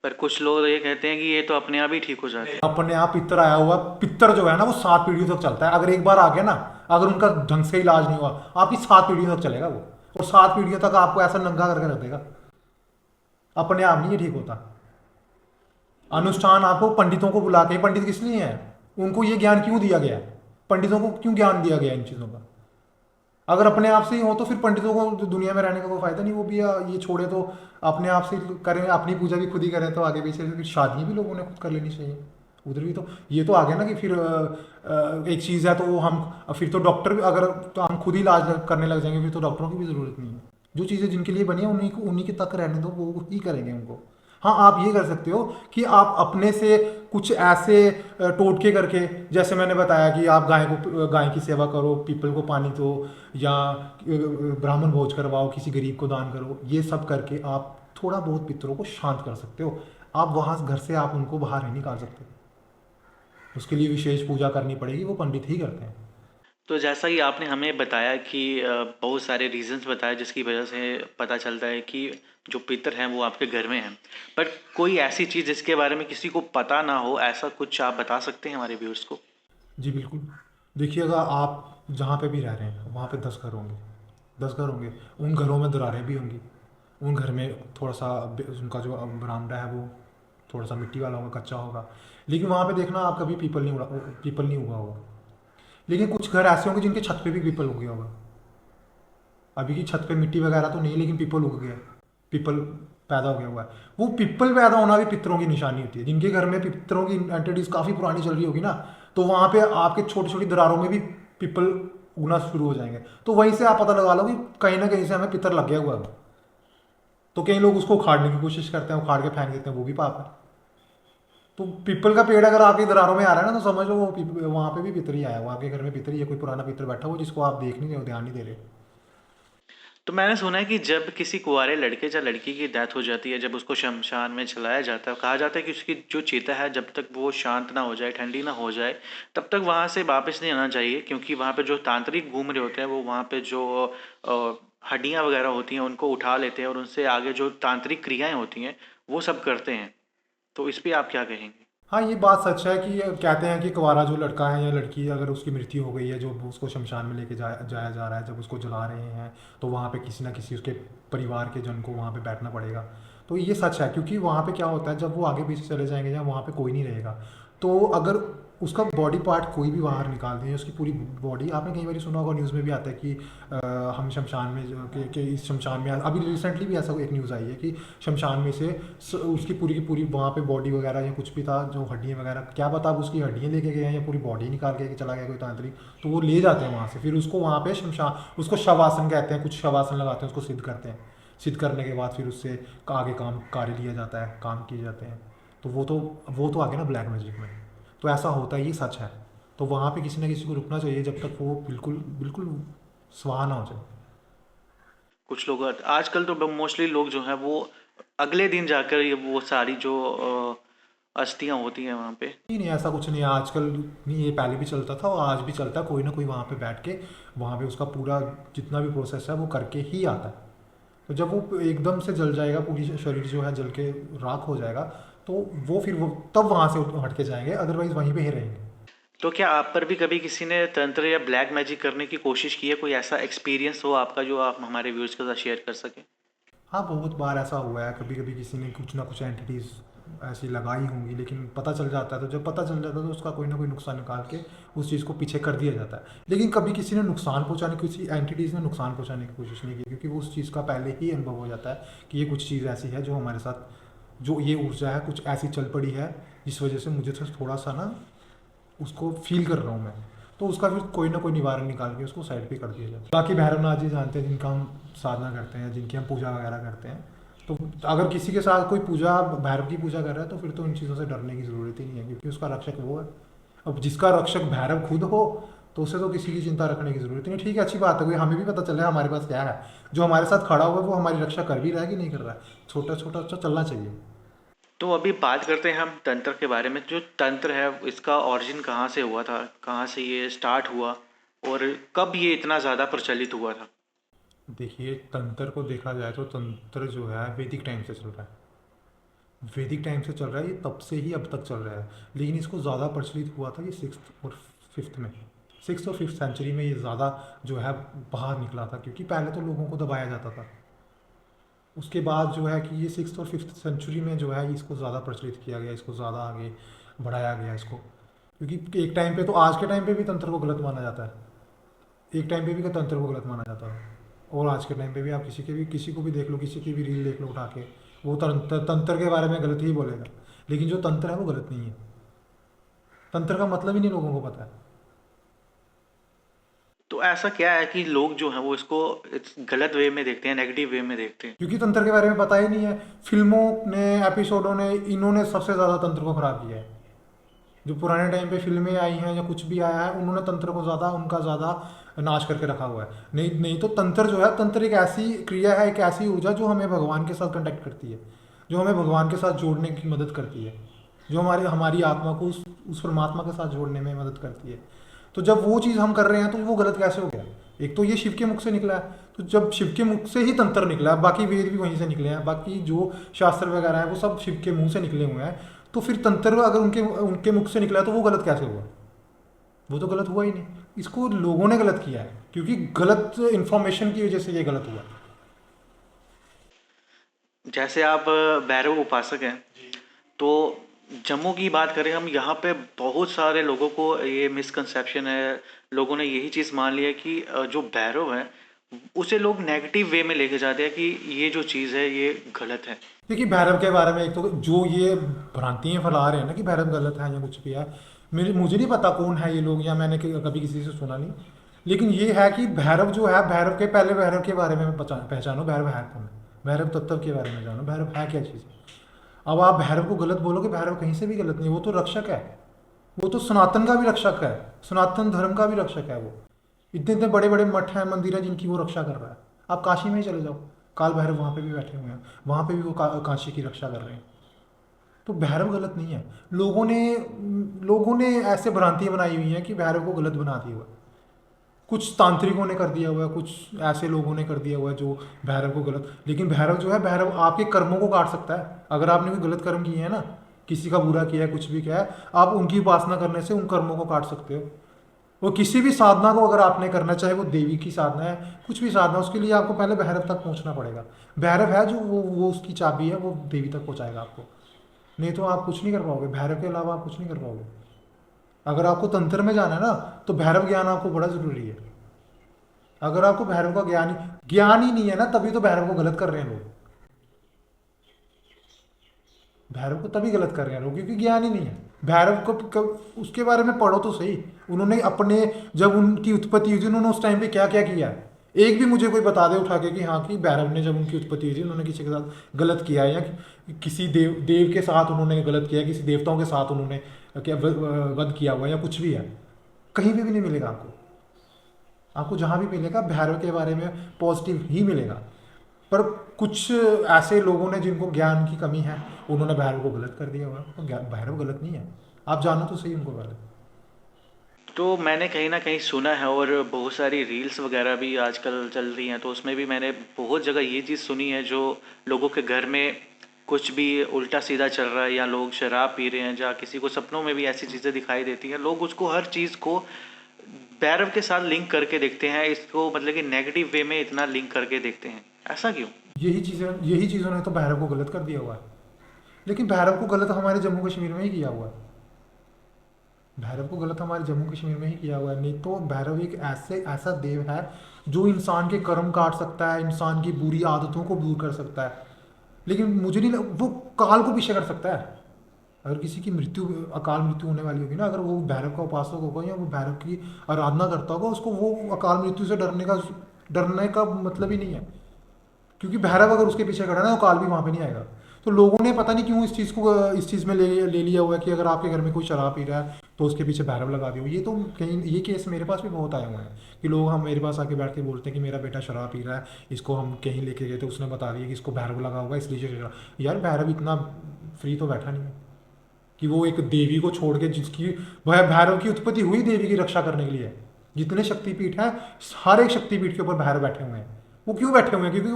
पर कुछ लोग ये कहते हैं कि ये तो अपने आप ही ठीक हो जाते हैं। अपने आप पितर आया हुआ, पितर जो है ना वो 7 पीढ़ियों तक चलता है। अगर एक बार आ गया ना, अगर उनका ढंग से इलाज नहीं हुआ, आपकी 7 पीढ़ियों तक चलेगा वो, और 7 पीढ़ियों तक आपको ऐसा नंगा करके रख देगा। अपने आप नहीं ये ठीक होता। अनुष्ठान आपको पंडितों को बुला के, पंडित किस लिए हैं, उनको ये ज्ञान क्यों दिया गया है, पंडितों को क्यों ज्ञान दिया गया इन चीज़ों का, अगर अपने आप से ही हो तो फिर पंडितों को तो दुनिया में रहने का कोई फायदा नहीं, वो भी ये छोड़े तो अपने आप से करें, अपनी पूजा भी खुद ही करें, तो आगे पीछे फिर शादियाँ भी लोगों ने खुद कर लेनी चाहिए। उधर भी तो ये तो आ गया ना कि फिर एक चीज़ है तो वो हम फिर तो डॉक्टर भी अगर तो हम खुद ही इलाज करने लग जाएंगे, फिर तो डॉक्टरों की भी ज़रूरत नहीं है। जो चीज़ें जिनके लिए बनी है उन्हीं के तक रहने दो, वो ही करेंगे उनको। हाँ, आप ये कर सकते हो कि आप अपने से कुछ ऐसे टोटके करके, जैसे मैंने बताया कि आप गाय की सेवा करो, पीपल को पानी दो, या ब्राह्मण भोज करवाओ, किसी गरीब को दान करो, ये सब करके आप थोड़ा बहुत पितरों को शांत कर सकते हो। आप वहाँ घर से आप उनको बाहर नहीं निकाल सकते, उसके लिए विशेष पूजा करनी पड़ेगी, वो पंडित ही करते हैं। तो जैसा ही आपने हमें बताया कि बहुत सारे रीजंस बताए जिसकी वजह से पता चलता है कि जो पितर हैं वो आपके घर में हैं, बट कोई ऐसी चीज़ जिसके बारे में किसी को पता ना हो, ऐसा कुछ आप बता सकते हैं हमारे व्यूअर्स को? जी बिल्कुल। देखिए, अगर आप जहाँ पे भी रह रहे हैं वहाँ पे 10 घर होंगे। उन घरों में दरारें भी होंगी। उन घर में थोड़ा सा उनका जो बरामदा है वो थोड़ा सा मिट्टी वाला होगा, कच्चा होगा। लेकिन वहाँ पे देखना, आप कभी पीपल नहीं उगा होगा। लेकिन कुछ घर ऐसे होंगे जिनके छत पे भी पीपल उग गया होगा। अभी की छत पे मिट्टी वगैरह तो नहीं, लेकिन पीपल उग गया, पीपल पैदा हो गया हुआ है। वो पीपल पैदा होना भी पितरों की निशानी होती है। जिनके घर में पितरों की एंटिटीज काफ़ी पुरानी चल रही होगी ना, तो वहाँ पे आपके छोटी छोटी दरारों में भी पीपल उगना शुरू हो जाएंगे। तो वहीं से आप पता लगा लो कि कहीं ना कहीं से हमें पितर लग गया हुआ है। तो कई लोग उसको उखाड़ने की कोशिश करते हैं, उखाड़ के फेंक देते हैं, वो भी पाप है। तो पीपल का पेड़ अगर आपके दरारों में आ रहा है ना, तो समझ लो वो वहाँ पे भी पितर ही आया हुआ, आपके घर में पितर ही है, कोई पुराना पितर बैठा हुआ जिसको आप देख नहीं रहे हो, ध्यान नहीं दे रहे। तो मैंने सुना है कि जब किसी कुंवारे लड़के या लड़की की डेथ हो जाती है, जब उसको शमशान में जलाया जाता है, कहा जाता है कि उसकी जो चिता है जब तक वो शांत ना हो जाए, ठंडी ना हो जाए, तब तक वहाँ से वापस नहीं आना चाहिए, क्योंकि वहाँ पे जो तांत्रिक घूम रहे होते हैं वो वहाँ पे जो हड्डियाँ वगैरह होती हैं उनको उठा लेते हैं और उनसे आगे जो तांत्रिक क्रियाएं होती हैं वो सब करते हैं। तो इस पे आप क्या कहेंगे? हाँ, ये बात सच है कि कहते हैं कि कुंवारा जो लड़का है या लड़की, अगर उसकी मृत्यु हो गई है, जो उसको शमशान में लेके जाया जा रहा है, जब उसको जला रहे हैं, तो वहाँ पे किसी ना किसी उसके परिवार के जन को वहाँ पे बैठना पड़ेगा। तो ये सच है, क्योंकि वहाँ पे क्या होता है, जब वो आगे पीछे चले जाएंगे या वहाँ पे कोई नहीं रहेगा, तो अगर उसका बॉडी पार्ट कोई भी बाहर निकाल दें, उसकी पूरी बॉडी, आपने कई बार सुना होगा, न्यूज़ में भी आता है कि हम शमशान में कि इस शमशान में, अभी रिसेंटली भी ऐसा एक न्यूज़ आई है कि शमशान में से उसकी पूरी की पूरी वहाँ पे बॉडी वगैरह या कुछ भी था, जो हड्डियाँ वगैरह, क्या पता अब उसकी हड्डियाँ लेके गए हैं या पूरी बॉडी निकाल के चला गया कोई तांत्रिक, तो वो ले जाते हैं वहाँ से, फिर उसको वहाँ पे शमशान, उसको शवासन कहते हैं, कुछ शवासन लगाते हैं, उसको सिद्ध करते हैं। सिद्ध करने के बाद फिर उससे आगे काम कार्य लिया जाता है, काम किए जाते हैं। तो वो तो आगे ना ब्लैक मैजिक में, तो ऐसा होता है, ये सच है। तो वहाँ पे किसी ना किसी को रुकना चाहिए जब तक वो बिल्कुल बिल्कुल स्वाहा ना हो जाए। कुछ लोग आजकल तो मोस्टली लोग जो हैं वो अगले दिन जाकर ये वो सारी जो अस्थियां होती हैं वहाँ पे। नहीं नहीं, ऐसा कुछ नहीं है आजकल। नहीं, ये पहले भी चलता था और आज भी चलता है। कोई ना कोई वहाँ पे बैठ के वहाँ पे उसका पूरा जितना भी प्रोसेस है वो करके ही आता है। तो जब वो एकदम से जल जाएगा, पूरी शरीर जो है जल के राख हो जाएगा, तो वो फिर वो तब वहाँ से हट के जाएंगे, अदरवाइज वहीं पे ही रहेंगे। तो क्या आप पर भी कभी किसी ने तंत्र या ब्लैक मैजिक करने की कोशिश की है? कोई ऐसा एक्सपीरियंस हो आपका जो आप हमारे व्यूअर्स के साथ शेयर कर सकें? हाँ, बहुत बार ऐसा हुआ है, कभी कभी किसी ने कुछ ना कुछ एंटिटीज़ ऐसी लगाई होंगी, लेकिन पता चल जाता है, तो जब पता चल जाता है तो उसका कोई ना कोई नुकसान निकाल के उस चीज़ को पीछे कर दिया जाता है। लेकिन कभी किसी ने नुकसान पहुंचाने, किसी एंटिटीज़ ने नुकसान पहुंचाने की कोशिश नहीं की, क्योंकि वो उस चीज़ का पहले ही अनुभव हो जाता है कि ये कुछ चीज़ ऐसी है जो हमारे साथ, जो ये ऊर्जा है कुछ ऐसी चल पड़ी है, जिस वजह से मुझे तो थोड़ा सा ना उसको फील कर रहा हूँ मैं। तो उसका फिर कोई ना कोई निवारण निकाल के उसको साइड पे कर दिया जाता है। बाकी भैरवनाथ जी जानते हैं, जिनका हम साधना करते हैं, जिनकी हम पूजा वगैरह करते हैं। तो अगर किसी के साथ कोई पूजा, भैरव की पूजा कर रहा है, तो फिर तो इन चीज़ों से डरने की ज़रूरत ही नहीं है, क्योंकि उसका रक्षक वो है। अब जिसका रक्षक भैरव खुद हो, तो उसे तो किसी की चिंता रखने की ज़रूरत नहीं। ठीक है, अच्छी बात है, कोई हमें भी पता चल रहा है हमारे पास क्या है, जो हमारे साथ खड़ा हुआ है वो हमारी रक्षा कर भी रहा है कि नहीं कर रहा है। छोटा छोटा अच्छा चलना चाहिए। तो अभी बात करते हैं हम तंत्र के बारे में। जो तंत्र है इसका ओरिजिन कहाँ से हुआ था, कहाँ से ये स्टार्ट हुआ और कब ये इतना ज़्यादा प्रचलित हुआ था? देखिए, तंत्र को देखा जाए तो तंत्र जो है वैदिक टाइम से चल रहा है। वैदिक टाइम से चल रहा है, ये तब से ही अब तक चल रहा है। लेकिन इसको ज़्यादा प्रचलित हुआ था कि 6th और 5th में, 6th और 5th सेंचुरी में ये ज़्यादा जो है बाहर निकला था, क्योंकि पहले तो लोगों को दबाया जाता था। उसके बाद जो है कि ये 6th और 5th सेंचुरी में जो है इसको ज़्यादा प्रचलित किया गया, इसको ज़्यादा आगे बढ़ाया गया इसको। क्योंकि एक टाइम पे तो, आज के टाइम पे भी तंत्र को गलत माना जाता है। एक टाइम पे भी तंत्र को गलत माना जाता था, और आज के टाइम पे भी आप किसी को भी देख लो, किसी की भी रील देख लो उठा के, वो तंत्र के बारे में गलत ही बोलेगा। लेकिन जो तंत्र है वो गलत नहीं है। तंत्र का मतलब ही नहीं लोगों को पता है। तो ऐसा क्या है कि लोग जो हैं वो इसको गलत वे में देखते हैं, नेगेटिव वे में देखते हैं? क्योंकि तंत्र के बारे में पता ही नहीं है। फिल्मों ने, एपिसोडों ने, इन्होंने सबसे ज़्यादा तंत्र को खराब किया है। जो पुराने टाइम पे फिल्में आई हैं या कुछ भी आया है, उन्होंने तंत्र को ज़्यादा, उनका ज़्यादा नाश करके रखा हुआ है। नहीं नहीं तो तंत्र जो है, तंत्र एक ऐसी क्रिया है, एक ऐसी ऊर्जा जो हमें भगवान के साथ कनेक्ट करती है, जो हमें भगवान के साथ जोड़ने की मदद करती है, जो हमारी आत्मा को उस परमात्मा के साथ जोड़ने में मदद करती है। तो जब वो चीज़ हम कर रहे हैं तो वो गलत कैसे हो गया? एक तो ये शिव के मुख से निकला है, तो जब शिव के मुख से ही तंत्र निकला है, बाकी वेद भी वहीं से निकले हैं, बाकी जो शास्त्र वगैरह हैं वो सब शिव के मुंह से निकले हुए हैं, तो फिर तंत्र अगर उनके उनके मुख से निकला है तो वो गलत कैसे हुआ? वो तो गलत हुआ ही नहीं। इसको लोगों ने गलत किया है, क्योंकि गलत इंफॉर्मेशन की वजह से ये गलत हुआ। जैसे आप भैरव उपासक हैं, तो जम्मू की बात करें हम, यहाँ पे बहुत सारे लोगों को ये मिसकंसेप्शन है, लोगों ने यही चीज़ मान लिया कि जो भैरव है उसे लोग नेगेटिव वे में लेके जाते हैं कि ये जो चीज़ है ये गलत है। देखिए, भैरव के बारे में एक तो जो ये भ्रांतियाँ फैला रहे हैं ना कि भैरव गलत है या कुछ भी है, मुझे नहीं पता कौन है ये लोग, या मैंने कभी किसी से सुना नहीं। लेकिन ये है कि भैरव जो है, भैरव के पहले भैरव के बारे में पहचानो, भैरव है कौन है, भैरव तत्व के बारे में जानो, भैरव है क्या चीज़। अब आप भैरव को गलत बोलोगे, भैरव कहीं से भी गलत नहीं, वो तो रक्षक है, वो तो सनातन का भी रक्षक है, सनातन धर्म का भी रक्षक है वो। इतने इतने बड़े बड़े मठ हैं, मंदिर हैं जिनकी वो रक्षा कर रहा है। आप काशी में ही चले जाओ, काल भैरव वहाँ पे भी बैठे हुए हैं, वहाँ पे भी वो काशी की रक्षा कर रहे हैं। तो भैरव गलत नहीं है। लोगों ने ऐसे भ्रांतियाँ बनाई हुई हैं कि भैरव को गलत बना दिया हुआ है। कुछ तांत्रिकों ने कर दिया हुआ है, कुछ ऐसे लोगों ने कर दिया हुआ है जो भैरव को गलत। लेकिन भैरव जो है, भैरव आपके कर्मों को काट सकता है। अगर आपने कोई गलत कर्म किए हैं ना, किसी का बुरा किया है, कुछ भी किया है, आप उनकी उपासना करने से उन कर्मों को काट सकते हो। वो किसी भी साधना को अगर आपने करना, चाहे वो देवी की साधना है, कुछ भी साधना, उसके लिए आपको पहले भैरव तक पहुंचना पड़ेगा। भैरव है जो वो उसकी चाबी है, वो देवी तक पहुंचाएगा आपको। नहीं तो आप कुछ नहीं कर पाओगे, भैरव के अलावा आप कुछ नहीं कर पाओगे। अगर आपको तंत्र में जाना है ना, तो भैरव ज्ञान आपको बड़ा जरूरी है। अगर आपको भैरव का ज्ञान ही नहीं है ना, तभी तो भैरव को गलत कर रहे हैं लोग। भैरव को तभी गलत कर रहे हैं लोग क्योंकि ज्ञान ही नहीं है। भैरव को उसके बारे में पढ़ो तो सही। उन्होंने अपने, जब उनकी उत्पत्ति हुई थी, उन्होंने उस टाइम पे क्या क्या किया है, एक भी मुझे कोई बता दे उठा के कि हाँ, कि भैरव ने जब उनकी उत्पत्ति हुई थी उन्होंने किसी के साथ गलत किया है, या किसी देव के साथ उन्होंने गलत किया है, किसी देवताओं के साथ उन्होंने क्या वध किया हुआ, या कुछ भी है। कहीं भी नहीं मिलेगा आपको। आपको जहाँ भी मिलेगा भैरव के बारे में पॉजिटिव ही मिलेगा। पर कुछ ऐसे लोगों ने जिनको ज्ञान की कमी है, उन्होंने भैरव को गलत कर दिया हुआ। तो भैरव गलत नहीं है, आप जानो तो सही उनको पहले। तो मैंने कहीं ना कहीं सुना है, और बहुत सारी रील्स वगैरह भी आजकल चल रही हैं, तो उसमें भी मैंने बहुत जगह ये चीज़ सुनी है, जो लोगों के घर में कुछ भी उल्टा सीधा चल रहा है, या लोग शराब पी रहे हैं, या किसी को सपनों में भी ऐसी चीज़ें दिखाई देती हैं, लोग उसको, हर चीज़ को भैरव के साथ लिंक करके देखते हैं, इसको मतलब कि नेगेटिव वे में इतना लिंक करके देखते हैं। ऐसा क्यों? यही चीज़ों ने तो भैरव को गलत कर दिया हुआ है। लेकिन भैरव को गलत हमारे जम्मू कश्मीर में ही किया हुआ है। भैरव को गलत हमारे जम्मू कश्मीर में ही किया हुआ है। नहीं तो भैरव एक ऐसा देव है जो इंसान के कर्म काट सकता है, इंसान की बुरी आदतों को दूर कर सकता है। लेकिन मुझे नहीं वो काल को पीछे कर सकता है। अगर किसी की अकाल मृत्यु होने वाली होगी ना, अगर वो भैरव का उपासक होगा या वो भैरव की आराधना करता होगा, उसको वो अकाल मृत्यु से डरने का मतलब ही नहीं है। क्योंकि भैरव अगर उसके पीछे खड़ा है ना, तो काल भी वहाँ पे नहीं आएगा। तो लोगों ने पता नहीं क्यों इस चीज़ में ले लिया हुआ है कि अगर आपके घर में कोई शराब पी रहा है तो उसके पीछे भैरव लगा दिया। ये तो कहीं, ये केस मेरे पास भी बहुत आए हुए हैं कि लोग हम मेरे पास आके बैठ के बोलते हैं कि मेरा बेटा शराब पी रहा है, इसको हम कहीं लेके गए थे, उसने बता दिया कि इसको भैरव लगा होगा इसलिए शराब। यार, भैरव इतना फ्री तो बैठा नहीं है कि वो एक देवी को छोड़ के, जिसकी वह भैरव की उत्पत्ति हुई देवी की रक्षा करने के लिए। जितने शक्तिपीठ हैं, हर एक शक्तिपीठ के ऊपर भैरव बैठे हुए हैं। वो क्यों बैठे हुए हैं? क्योंकि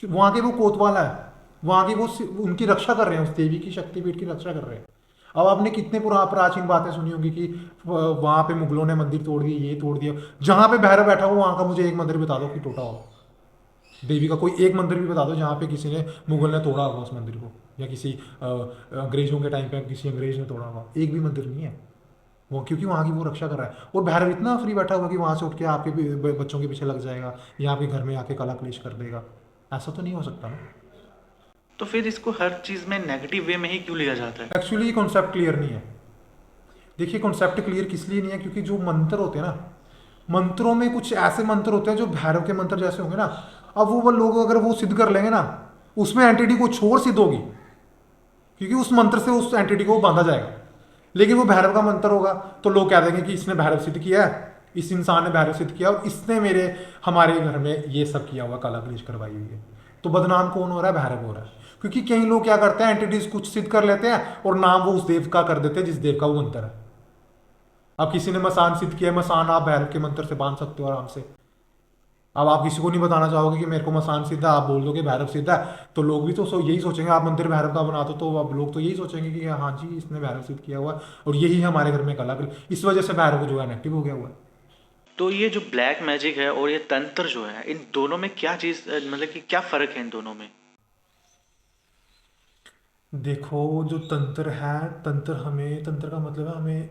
वहाँ के वो कोतवाल है, वहाँ की वो उनकी रक्षा कर रहे हैं, उस देवी की शक्तिपीठ की रक्षा कर रहे हैं। अब आपने कितने प्राचीन बातें सुनी होंगी कि वहाँ पे मुगलों ने मंदिर तोड़ दिए, ये तोड़ दिया। जहाँ पे भैरव बैठा हो वहाँ का मुझे एक मंदिर बता दो कि टूटा हो, देवी का कोई एक मंदिर भी बता दो जहाँ पे किसी ने, मुगल ने तोड़ा होगा उस मंदिर को, या किसी अंग्रेजों के टाइम पे किसी अंग्रेज ने तोड़ा होगा। एक भी मंदिर नहीं है। वो क्योंकि वहाँ की वो रक्षा कर रहा है, और भैरव इतना फ्री बैठा हुआ कि वहाँ से उठ के आपके बच्चों के पीछे लग जाएगा या आपके घर में आके कला कलेश कर देगा। ऐसा तो नहीं हो सकता ना। तो फिर इसको हर चीज़ में नेगेटिव वे में ही क्यों लिया जाता है? एक्चुअली कॉन्सेप्ट क्लियर नहीं है। देखिए कॉन्सेप्ट क्लियर किस लिए नहीं है, क्योंकि जो मंत्र होते हैं ना, मंत्रों में कुछ ऐसे मंत्र होते हैं जो भैरव के मंत्र जैसे होंगे ना, अब वो लोग अगर वो सिद्ध कर लेंगे ना, उसमें एंटिटी कुछ और सिद्ध होगी, क्योंकि उस मंत्र से उस एंटिटी को बांधा जाएगा। लेकिन वो भैरव का मंत्र होगा तो लोग कह देंगे कि इसने भैरव सिद्ध किया है, इस इंसान ने भैरव सिद्ध किया और इसने हमारे घर में ये सब किया हुआ, काला कलेश करवाई हुई है। तो बदनाम कौन हो रहा है? भैरव हो रहा है। क्योंकि कई लोग क्या करते हैं, एंटिटीज कुछ सिद्ध कर लेते हैं और नाम वो उस देव का कर देते हैं जिस देव का वो मंत्र है। अब किसी ने मसान सिद्ध किया है, मसान आप भैरव के मंत्र से बांध सकते हो आराम से। अब आप किसी को नहीं बताना चाहोगे कि मेरे को मसान सिद्ध है, आप बोल दोगे भैरव सिद्ध है, तो लोग भी तो यही सोचेंगे, आप मंदिर भैरव का बना दो तो अब लोग तो यही सोचेंगे कि हाँ जी इसने भैरव सिद्ध किया हुआ है और यही हमारे घर में कला, इस वजह से भैरव जो है नेगेटिव हो गया हुआ है। तो ये जो ब्लैक मैजिक है और ये तंत्र जो है, इन दोनों में क्या चीज़, मतलब कि क्या फ़र्क है इन दोनों में? देखो जो तंत्र है, तंत्र का मतलब है हमें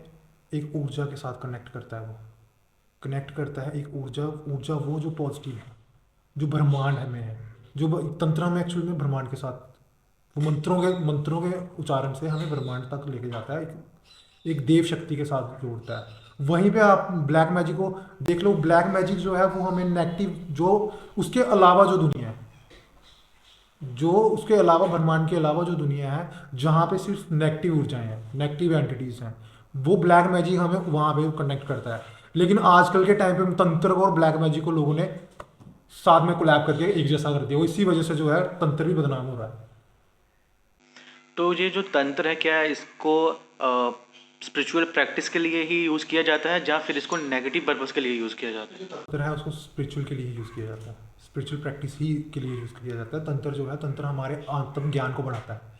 एक ऊर्जा के साथ कनेक्ट करता है। वो कनेक्ट करता है एक ऊर्जा, ऊर्जा वो जो पॉजिटिव है, जो ब्रह्मांड हमें है, जो तंत्र हमें एक्चुअली में ब्रह्मांड के साथ, वो मंत्रों के उच्चारण से हमें ब्रह्मांड तक लेके जाता है, एक देव शक्ति के साथ जोड़ता है। वहीं पे आप ब्लैक मैजिक को देख लो, ब्लैक मैजिक जो है वो हमें नेगेटिव, जो उसके अलावा जो दुनिया है, जो उसके अलावा ब्रह्मांड के अलावा जो दुनिया है जहाँ पे सिर्फ नेगेटिव ऊर्जाएं हैं, नेगेटिव एंटिटीज हैं, वो ब्लैक मैजिक हमें वहाँ पे कनेक्ट करता है। लेकिन आजकल के टाइम पे तंत्र को और ब्लैक मैजिक को लोगों ने साथ में कोलैब करके एक जैसा कर दिया, वो इसी वजह से जो है तंत्र भी बदनाम हो रहा है। तो ये जो तंत्र है, क्या इसको स्पिरिचुअल प्रैक्टिस के लिए ही यूज़ किया जाता है या फिर इसको नेगेटिव पर्पस के लिए यूज़ किया जाता है? तंत्र है उसको स्पिरिचुअल के लिए यूज़ किया जाता है, स्पिरिचुअल प्रैक्टिस ही के लिए यूज़ किया जाता है। तंत्र जो है, तंत्र हमारे आत्म ज्ञान को बढ़ाता है।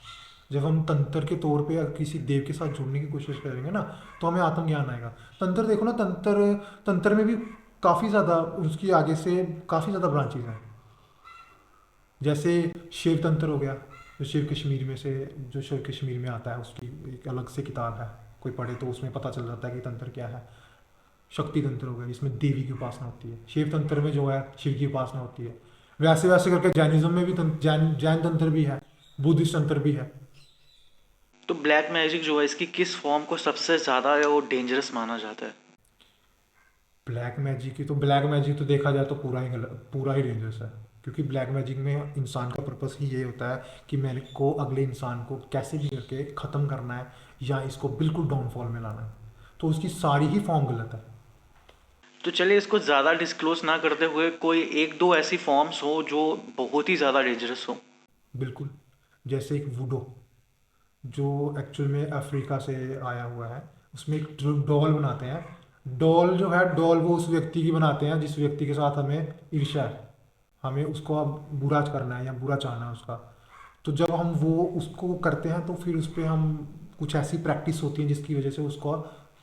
जब हम तंत्र के तौर पे किसी देव के साथ जुड़ने की कोशिश करेंगे ना, तो हमें आत्म ज्ञान आएगा। तंत्र देखो ना, तंत्र तंत्र में भी काफ़ी ज़्यादा उसकी आगे से काफ़ी ज़्यादा ब्रांचेज हैं। जैसे शिव तंत्र हो गया, जो शिव कश्मीर में से, जो शिव कश्मीर में आता है, उसकी एक अलग से किताब है, कोई पढ़े तो उसमें पता चल जाता है कि तंत्र क्या है। शक्ति तंत्र हो गया जिसमें देवी की उपासना होती है। शिव तंत्र में जो है शिव की उपासना होती है। वैसे वैसे करके जैनिज्म में भी जैन तंत्र भी है, बुद्धिस्ट तंत्र भी है। तो ब्लैक मैजिक जो है, इसकी किस फॉर्म को सबसे ज़्यादा वो डेंजरस माना जाता है? ब्लैक मैजिक तो देखा जाए तो पूरा ही डेंजरस है, क्योंकि ब्लैक मैजिक में इंसान का पर्पस ही ये होता है कि मेरे को अगले इंसान को कैसे भी करके ख़त्म करना है या इसको बिल्कुल डाउनफॉल में लाना है। तो उसकी सारी ही फॉर्म गलत है। तो चलिए, इसको ज़्यादा डिस्क्लोज ना करते हुए कोई एक दो ऐसी फॉर्म्स हो जो बहुत ही ज़्यादा डेंजरस हो। बिल्कुल। जैसे एक वुडो, जो एक्चुअल में अफ्रीका से आया हुआ है, उसमें एक डॉल बनाते हैं। डॉल जो है, डॉल वो उस व्यक्ति की बनाते हैं जिस व्यक्ति के साथ हमें ईर्ष्या है, हमें उसको अब बुरा करना है या बुरा चाहना है उसका। तो जब हम वो उसको करते हैं तो फिर उस पर हम कुछ ऐसी प्रैक्टिस होती है जिसकी वजह से उसका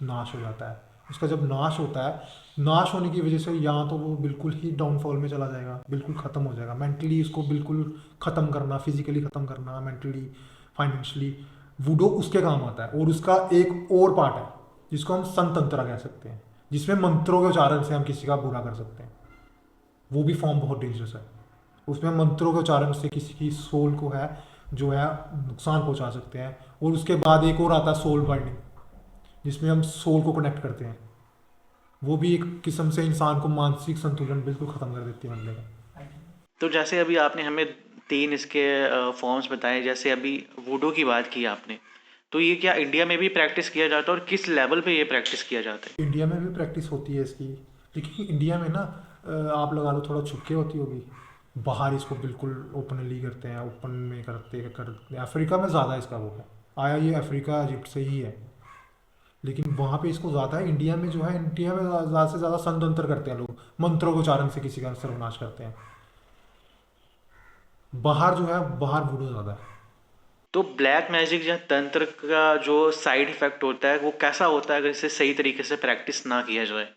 नाश हो जाता है। उसका जब नाश होता है, नाश होने की वजह से या तो वो बिल्कुल ही डाउनफॉल में चला जाएगा, बिल्कुल ख़त्म हो जाएगा। मेंटली उसको बिल्कुल ख़त्म करना, फिजिकली ख़त्म करना, मेंटली, फाइनेंशियली, वुडो उसके काम आता है। और उसका एक और पार्ट है जिसको हम संतंत्रा कह सकते हैं, जिसमें मंत्रों के उच्चारण से हम किसी का बुरा कर सकते हैं। वो भी फॉर्म बहुत डेंजरस है। उसमें मंत्रों के उच्चारण से किसी की सोल को है जो है नुकसान पहुंचा सकते हैं। और उसके बाद एक और आता है सोल बाइंडिंग, जिसमें हम सोल को कनेक्ट करते हैं। वो भी एक किस्म से इंसान को मानसिक संतुलन बिल्कुल ख़त्म कर देती है बंदे का। तो जैसे अभी आपने हमें तीन इसके फॉर्म्स बताए, जैसे अभी वुडो की बात की आपने, तो ये क्या इंडिया में भी प्रैक्टिस किया जाता है और किस लेवल पे ये प्रैक्टिस किया जाता है? इंडिया में भी प्रैक्टिस होती है इसकी, लेकिन इंडिया में ना आप लगा लो थोड़ा छुपके होती होगी। बाहर इसको बिल्कुल ओपनली करते हैं, ओपन में करते अफ्रीका में ज़्यादा इसका वो है, आया ये अफ्रीका इजिप्ट से ही है। लेकिन वहाँ पे इसको ज़्यादा है। इंडिया में जो है, इंडिया में ज़्यादा से ज़्यादा संतंत्र करते हैं लोग, मंत्रों के उच्चारण से किसी का सर्वनाश करते हैं। बाहर जो है, बाहर वुडो ज़्यादा है। तो ब्लैक मैजिक या तंत्र का जो साइड इफेक्ट होता है वो कैसा होता है अगर इसे सही तरीके से प्रैक्टिस ना किया जाए?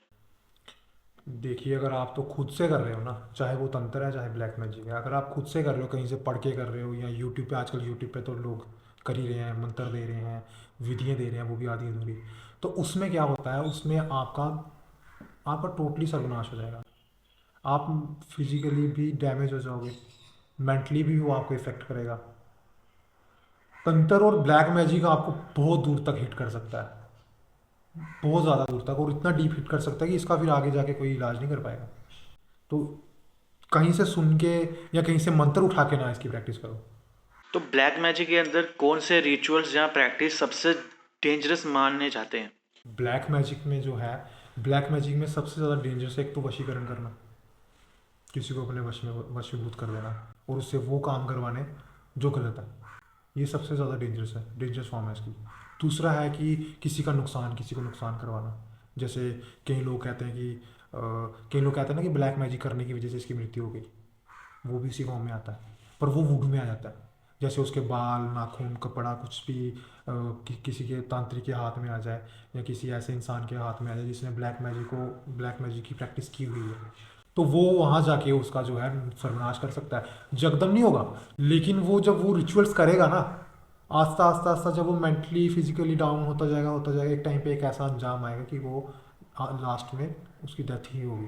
देखिए अगर आप तो खुद से कर रहे हो ना, चाहे वो तंत्र है चाहे ब्लैक मैजिक है, अगर आप खुद से कर रहे हो, कहीं से पढ़ के कर रहे हो या यूट्यूब पे, आजकल यूट्यूब पे तो लोग कर ही रहे हैं, मंत्र दे रहे हैं, विधियाँ दे रहे हैं, वो भी आधी अधूरी, तो उसमें क्या होता है, उसमें आपका आपका टोटली सर्वनाश हो जाएगा। आप फिजिकली भी डैमेज हो जाओगे, मेंटली भी वो आपको इफेक्ट करेगा। तंत्र और ब्लैक मैजिक आपको बहुत दूर तक हिट कर सकता है, बहुत ज़्यादा दूर तक, और इतना डीप हिट कर सकता है कि इसका फिर आगे जाके कोई इलाज नहीं कर पाएगा। तो कहीं से सुन के या कहीं से मंत्र उठा के ना इसकी प्रैक्टिस करो। तो ब्लैक मैजिक के अंदर कौन से रिचुअल्स या प्रैक्टिस सबसे डेंजरस मानने जाते हैं? ब्लैक मैजिक में जो है, ब्लैक मैजिक में सबसे ज़्यादा डेंजरस एक तो वशीकरण करना, किसी को अपने वश में वशीभूत कर देना और उससे वो काम करवाने जो गलत है। ये सबसे ज़्यादा डेंजरस है, डेंजरस फॉर्म है इसकी। दूसरा है कि किसी को नुकसान करवाना। जैसे कई लोग कहते हैं कि कई लोग कहते हैं ना कि ब्लैक मैजिक करने की वजह से इसकी मृत्यु हो गई, वो भी इसी फॉर्म में आता है, पर वो वुडू में आ जाता है। जैसे उसके बाल, नाखून, कपड़ा, कुछ भी किसी के तांत्रिक के हाथ में आ जाए, या किसी ऐसे इंसान के हाथ में आ जाए जिसने ब्लैक मैजिक की प्रैक्टिस की हुई है, तो वो वहाँ जाके उसका जो है सर्वनाश कर सकता है। जगदम नहीं होगा, लेकिन वो जब वो रिचुअल्स करेगा ना, आस्ता आस्ता आस्ता जब वो मेंटली फिजिकली डाउन होता जाएगा, एक टाइम पे एक ऐसा अंजाम आएगा कि वो लास्ट में उसकी डेथ ही होगी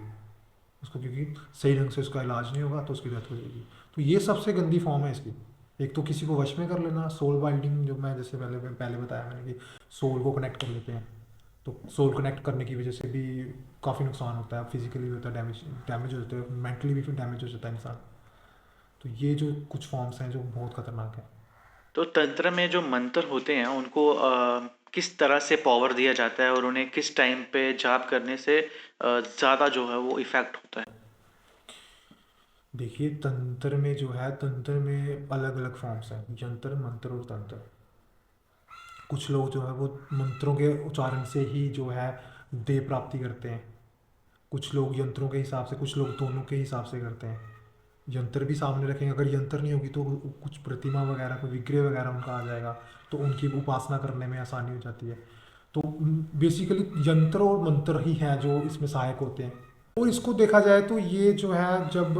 उसको, क्योंकि सही ढंग से उसका इलाज नहीं होगा तो उसकी डेथ हो जाएगी। तो ये सबसे गंदी फॉर्म है इसकी। एक तो किसी को वश में कर लेना, सोल बाइंडिंग, जो मैं जैसे पहले बताया मैंने कि सोल को कनेक्ट कर लेते हैं, तो सोल कनेक्ट करने की वजह से भी काफ़ी नुकसान होता है, फिजिकली भी होता है, डैमेज डैमेज हो जाता है, मेंटली भी फिर डैमेज हो जाता है इंसान। तो ये जो कुछ फॉर्म्स हैं जो बहुत खतरनाक है। तो तंत्र में जो मंत्र होते हैं उनको किस तरह से पावर दिया जाता है और उन्हें किस टाइम पे जाप करने से ज़्यादा जो है वो इफ़ेक्ट होता है? देखिए, तंत्र में जो है, तंत्र में अलग अलग फॉर्म्स हैं, यंत्र, मंत्र और तंत्र। कुछ लोग जो है वो मंत्रों के उच्चारण से ही जो है देह प्राप्ति करते हैं, कुछ लोग यंत्रों के हिसाब से, कुछ लोग दोनों के हिसाब से करते हैं। यंत्र भी सामने रखेंगे, अगर यंत्र नहीं होगी तो कुछ प्रतिमा वगैरह, कोई विग्रह वगैरह उनका आ जाएगा, तो उनकी उपासना करने में आसानी हो जाती है। तो बेसिकली यंत्र और मंत्र ही हैं जो इसमें सहायक होते हैं। और इसको देखा जाए तो ये जो है, जब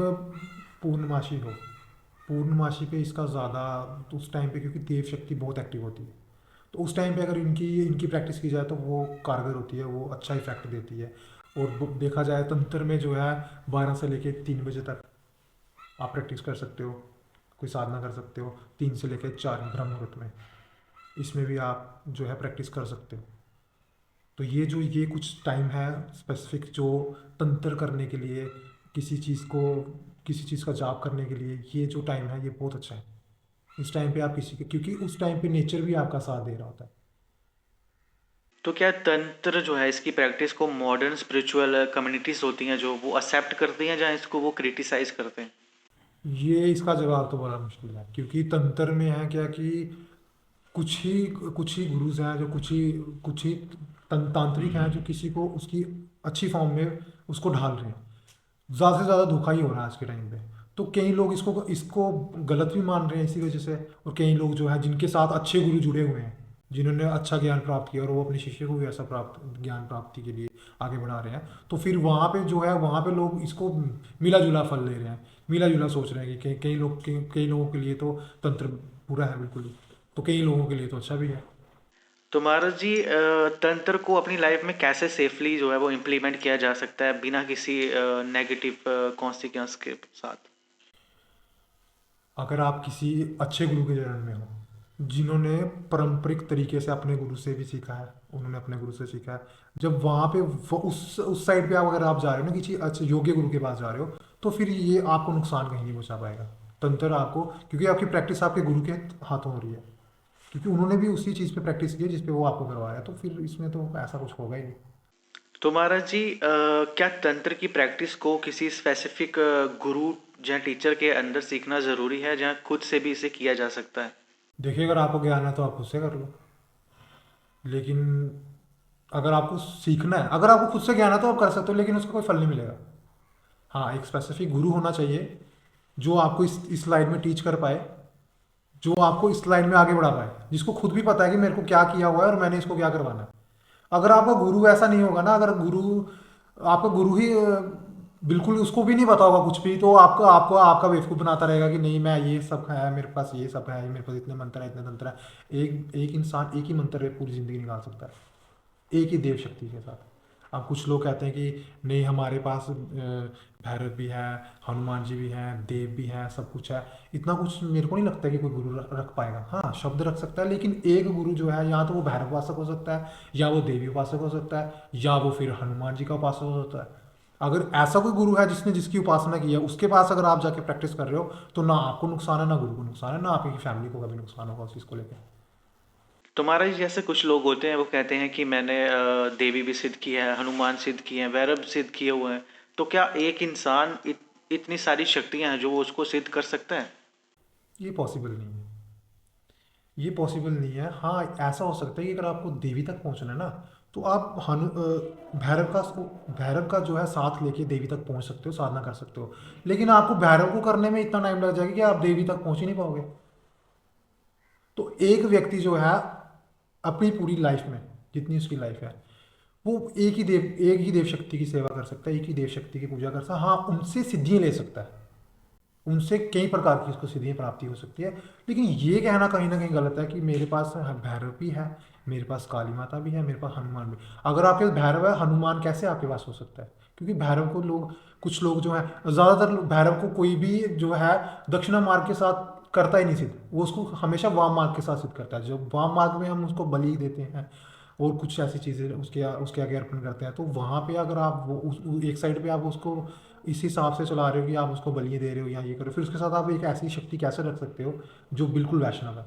पूर्णमासी हो, पूर्णमासी पे इसका ज़्यादा, तो उस टाइम पे क्योंकि देव शक्ति बहुत एक्टिव होती है, तो उस टाइम पे अगर इनकी इनकी प्रैक्टिस की जाए तो वो कारगर होती है, वो अच्छा इफेक्ट देती है। और देखा जाए तंत्र में जो है 12 से लेके 3 बजे तक आप प्रैक्टिस कर सकते हो, कोई साधना कर सकते हो, 3 से लेके 4 ब्रह्म मुहूर्त में, इसमें भी आप जो है प्रैक्टिस कर सकते हो। तो ये कुछ टाइम है स्पेसिफिक जो तंत्र करने के लिए, किसी चीज़ को, किसी चीज़ का जाप करने के लिए, ये जो टाइम है ये बहुत अच्छा है। इस टाइम पे आप किसी के, क्योंकि उस टाइम पे नेचर भी आपका साथ दे रहा होता है। तो क्या तंत्र जो है इसकी प्रैक्टिस को मॉडर्न स्पिरिचुअल कम्युनिटीज होती हैं जो वो एक्सेप्ट करती हैं या इसको वो क्रिटिसाइज करते हैं? ये इसका जवाब तो बड़ा मुश्किल है, क्योंकि तंत्र में है क्या कि कुछ ही कुछ ही गुरुज हैं, जो कुछ ही तांत्रिक हैं जो किसी को उसकी अच्छी फॉर्म में उसको ढाल रहे हैं। ज़्यादा से ज़्यादा धोखा ही हो रहा है आज के टाइम पे। तो कई लोग इसको इसको गलत भी मान रहे हैं इसी वजह से, और कई लोग जो है जिनके साथ अच्छे गुरु जुड़े हुए हैं, जिन्होंने अच्छा ज्ञान प्राप्त किया और वो अपने शिष्य को भी ऐसा प्राप्त ज्ञान प्राप्ति के लिए आगे बढ़ा रहे हैं, तो फिर वहाँ पे जो है, वहाँ पे लोग इसको मिला जुला फल ले रहे हैं, मिला जुला सोच रहे हैं कि कई लोगों के लिए तो तंत्र बुरा है बिल्कुल ही, तो कई लोगों के लिए तो अच्छा भी है। तो महाराज जी, तंत्र को अपनी लाइफ में कैसे सेफली जो है वो इम्प्लीमेंट किया जा सकता है बिना किसी नेगेटिव कॉन्सिक्वेंस के साथ? अगर आप किसी अच्छे गुरु के चरण में हो, जिन्होंने पारंपरिक तरीके से अपने गुरु से भी सीखा है, उन्होंने अपने गुरु से सीखा है, जब वहाँ पे उस साइड पे आप, अगर आप जा रहे हो ना किसी अच्छे योग्य गुरु के पास जा रहे हो, तो फिर ये आपको नुकसान कहीं नहीं पहुँचा पाएगा। तंत्र आपको, क्योंकि आपकी प्रैक्टिस आपके गुरु के हाथों हो रही है, क्योंकि उन्होंने भी उसी चीज़ पे प्रैक्टिस की है जिस पे वो आपको करवाया, तो फिर इसमें तो ऐसा कुछ होगा ही नहीं। तो महाराज जी, क्या तंत्र की प्रैक्टिस को किसी स्पेसिफिक गुरु या टीचर के अंदर सीखना ज़रूरी है जहाँ खुद से भी इसे किया जा सकता है? देखिए, अगर आपको ज्ञान है तो आप खुद से कर लो, लेकिन अगर आपको सीखना है, अगर आपको खुद से ज्ञान है तो आप कर सकते हो, लेकिन उसका कोई फल नहीं मिलेगा। हाँ, एक स्पेसिफिक गुरु होना चाहिए जो आपको इस लाइन में टीच कर पाए, जो आपको इस लाइन में आगे बढ़ा पाए, जिसको खुद भी पता है कि मेरे को क्या किया हुआ है और मैंने इसको क्या करवाना है। अगर आपका गुरु ऐसा नहीं होगा ना, अगर आपका गुरु ही बिल्कुल उसको भी नहीं पता होगा कुछ भी, तो आपका आपको आपका बेवकूफ़ बनाता रहेगा कि नहीं, मैं ये सब है, मेरे पास ये सब है, मेरे पास इतने मंत्र है, इतने तंत्र है। एक एक इंसान एक ही मंत्र में पूरी ज़िंदगी निकाल सकता है। एक ही देव शक्ति के साथ। अब कुछ लोग कहते हैं कि नहीं, हमारे पास भैरव भी है, हनुमान जी भी हैं, देव भी हैं, सब कुछ है। इतना कुछ मेरे को नहीं लगता कि कोई गुरु रख पाएगा। हाँ, शब्द रख सकता है, लेकिन एक गुरु जो है, या तो वो भैरव उपासक हो सकता है, या वो देवी उपासक हो सकता है, या वो फिर हनुमान जी का उपासक हो सकता है। अगर ऐसा कोई गुरु है जिसने जिसकी उपासना की है, उसके पास अगर आप जाके प्रैक्टिस कर रहे हो, तो ना आपको नुकसान है, ना गुरु को नुकसान है, ना आपकी फैमिली को कभी नुकसान होगा उस चीज़ को लेकर। तुम्हारा जैसे कुछ लोग होते हैं वो कहते हैं कि मैंने देवी भी सिद्ध की है, हनुमान सिद्ध किए हैं, वैरव सिद्ध किए हुए हैं। तो क्या एक इंसान इतनी सारी शक्तियां हैं जो वो उसको सिद्ध कर सकता है? ये पॉसिबल नहीं है। ये पॉसिबल नहीं है। हाँ, ऐसा हो सकता है कि अगर आपको देवी तक पहुंचना है ना, तो आप भैरव का जो है साथ लेके देवी तक पहुंच सकते हो, साधना कर सकते हो। लेकिन आपको भैरव को करने में इतना टाइम लग जाएगा कि आप देवी तक पहुंच ही नहीं पाओगे। तो एक व्यक्ति जो है अपनी पूरी लाइफ में, जितनी उसकी लाइफ है, वो एक ही देव शक्ति की सेवा कर सकता है, एक ही देव शक्ति की पूजा कर सकता है। हाँ, उनसे सिद्धियां ले सकता है, उनसे कई प्रकार की उसको सिद्धियाँ प्राप्ति हो सकती है। लेकिन ये कहना कहीं ना कहीं गलत है कि मेरे पास भैरव भी है, मेरे पास काली माता भी है, मेरे पास हनुमान भी। अगर आपके पास भैरव है, हनुमान कैसे आपके पास हो सकता है? क्योंकि भैरव को लोग, कुछ लोग जो है, ज़्यादातर भैरव को कोई भी जो है दक्षिणा मार्ग के साथ करता ही नहीं सिद्ध, वो उसको हमेशा वाम मार्ग के साथ सिद्ध करता है। जब वाम मार्ग में हम उसको बलि देते हैं और कुछ ऐसी चीज़ें उसके आगे अर्पण करते हैं, तो वहाँ पे अगर आप एक साइड पे आप उसको इस हिसाब से चला रहे हो कि आप उसको बलि दे रहे हो या ये करो, फिर उसके साथ आप एक ऐसी शक्ति कैसे रख सकते हो जो बिल्कुल वैष्णव है?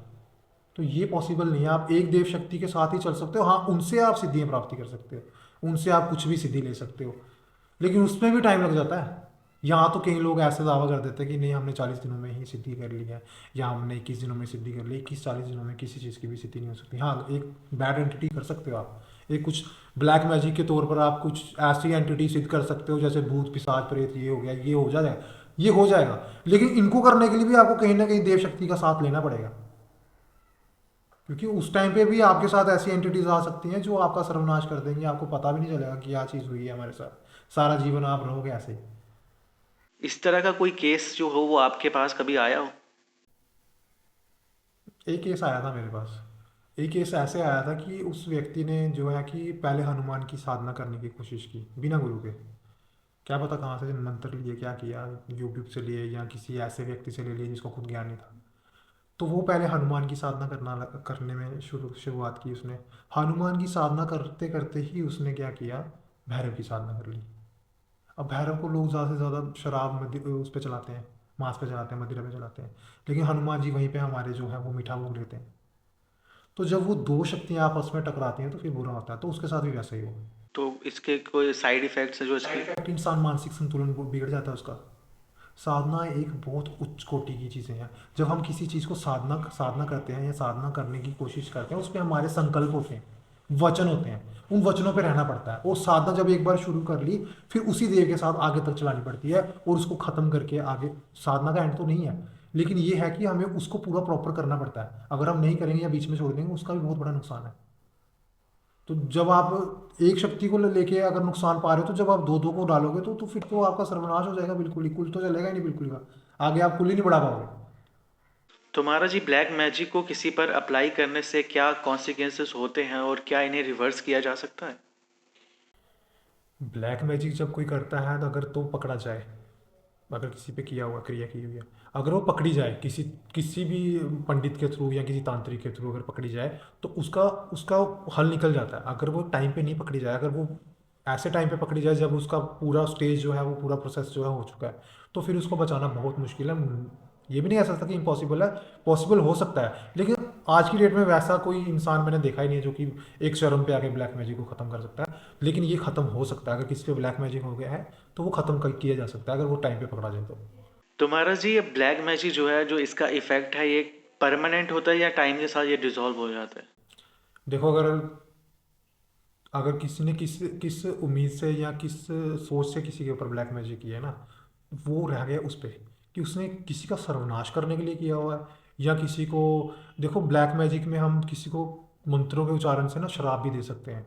तो ये पॉसिबल नहीं है। आप एक देव शक्ति के साथ ही चल सकते हो। हाँ, उनसे आप सिद्धियाँ प्राप्ति कर सकते हो, उनसे आप कुछ भी सिद्धि ले सकते हो, लेकिन उसमें भी टाइम लग जाता है। यहाँ तो कई लोग ऐसे दावा कर देते हैं कि नहीं, हमने 40 दिनों में ही सिद्धि कर ली है, या हमने 21 दिनों में सिद्धि कर ली। 21-40 दिनों में किसी चीज़ की भी सिद्धि नहीं हो सकती। हाँ, एक बैड एंटिटी कर सकते हो आप, एक कुछ ब्लैक मैजिक के तौर पर आप कुछ ऐसी एंटिटी सिद्ध कर सकते हो, जैसे भूत पिशाच प्रेत, ये हो गया, ये हो जाएगा, ये हो जाएगा। लेकिन इनको करने के लिए भी आपको कहीं ना कहीं देव शक्ति का साथ लेना पड़ेगा, क्योंकि उस टाइम पे भी आपके साथ ऐसी एंटिटीज आ सकती हैं जो आपका सर्वनाश कर देंगी, आपको पता भी नहीं चलेगा कि क्या चीज़ हुई है हमारे साथ। सारा जीवन आप रहोगे ऐसे ही। इस तरह का कोई केस जो हो वो आपके पास कभी आया हो? एक केस आया था मेरे पास। एक केस ऐसे आया था कि उस व्यक्ति ने जो है कि पहले हनुमान की साधना करने की कोशिश की बिना गुरु के। क्या पता कहाँ से मंत्र लिए, क्या किया, यूट्यूब से लिए या किसी ऐसे व्यक्ति से ले लिए जिसको खुद ज्ञान नहीं था। तो वो पहले हनुमान की साधना करने में शुरुआत की उसने। हनुमान की साधना करते करते ही उसने क्या किया, भैरव की साधना कर ली। अब भैरव को लोग ज़्यादा से ज़्यादा शराब उस पर चलाते हैं, मांस पे चलाते हैं, मदिरा पे चलाते हैं, लेकिन हनुमान जी वहीं पे हमारे जो है वो मीठा भोग लेते हैं। तो जब वो दो शक्तियाँ आपस में टकराती हैं तो फिर बुरा होता है। तो उसके साथ भी वैसा ही हुआ। तो इसके कोई साइड इफेक्ट्स हैं जो साइड इसके? इफेक्ट, इंसान मानसिक संतुलन बिगड़ जाता है उसका। साधना एक बहुत उच्च कोटि की चीज़ें हैं। जब हम किसी चीज़ को साधना साधना करते हैं या साधना करने की कोशिश करते हैं, उसमें हमारे संकल्प होते हैं, वचन होते हैं, उन वचनों पे रहना पड़ता है। वो साधना जब एक बार शुरू कर ली, फिर उसी देव के साथ आगे तक चलानी पड़ती है और उसको ख़त्म करके आगे। साधना का एंड तो नहीं है, लेकिन ये है कि हमें उसको पूरा प्रॉपर करना पड़ता है। अगर हम नहीं करेंगे या बीच में छोड़ देंगे, उसका भी बहुत बड़ा नुकसान है। तो जब आप एक शक्ति को लेके अगर नुकसान पा रहे हो, तो जब आप दो दो को डालोगे तो फिर तो आपका सर्वनाश हो जाएगा। बिल्कुल ही कुल तो चलेगा ही नहीं, बिल्कुल का आगे आप कुल ही नहीं बढ़ा पाओगे। तुम्हारा जी ब्लैक मैजिक को किसी पर अप्लाई करने से क्या कॉन्सिक्वेंसेस होते हैं और क्या इन्हें रिवर्स किया जा सकता है? ब्लैक मैजिक जब कोई करता है तो अगर तो पकड़ा जाए, अगर किसी पे किया हुआ क्रिया की हुई है, अगर वो पकड़ी जाए किसी किसी भी पंडित के थ्रू या किसी तांत्रिक के थ्रू अगर पकड़ी जाए, तो उसका उसका हल निकल जाता है। अगर वो टाइम पे नहीं पकड़ी जाए, अगर वो ऐसे टाइम पे पकड़ी जाए जब उसका पूरा स्टेज जो है, वो पूरा प्रोसेस जो है हो चुका है, तो फिर उसको बचाना बहुत मुश्किल है। ये भी नहीं कह सकता कि इम्पॉसिबल है, पॉसिबल हो सकता है, लेकिन आज की डेट में वैसा कोई इंसान मैंने देखा ही नहीं है जो कि एक चरम पे आके ब्लैक मैजिक को ख़त्म कर सकता है। लेकिन ये ख़त्म हो सकता है। अगर किसी पे ब्लैक मैजिक हो गया है तो वो ख़त्म किया जा सकता है, अगर वो टाइम पे पकड़ा जाए तो। तुम्हारा जी ये ब्लैक मैजिक जो है, जो इसका इफेक्ट है, ये परमानेंट होता है या टाइम के साथ ये डिसॉल्व हो जाता है? देखो, अगर अगर किसी ने किस किस उम्मीद से या किस सोच से किसी के ऊपर ब्लैक मैजिक किया है ना, वो रह गया उस पर कि उसने किसी का सर्वनाश करने के लिए किया हुआ है, या किसी को। देखो, ब्लैक मैजिक में हम किसी को मंत्रों के उच्चारण से ना शराब भी दे सकते हैं।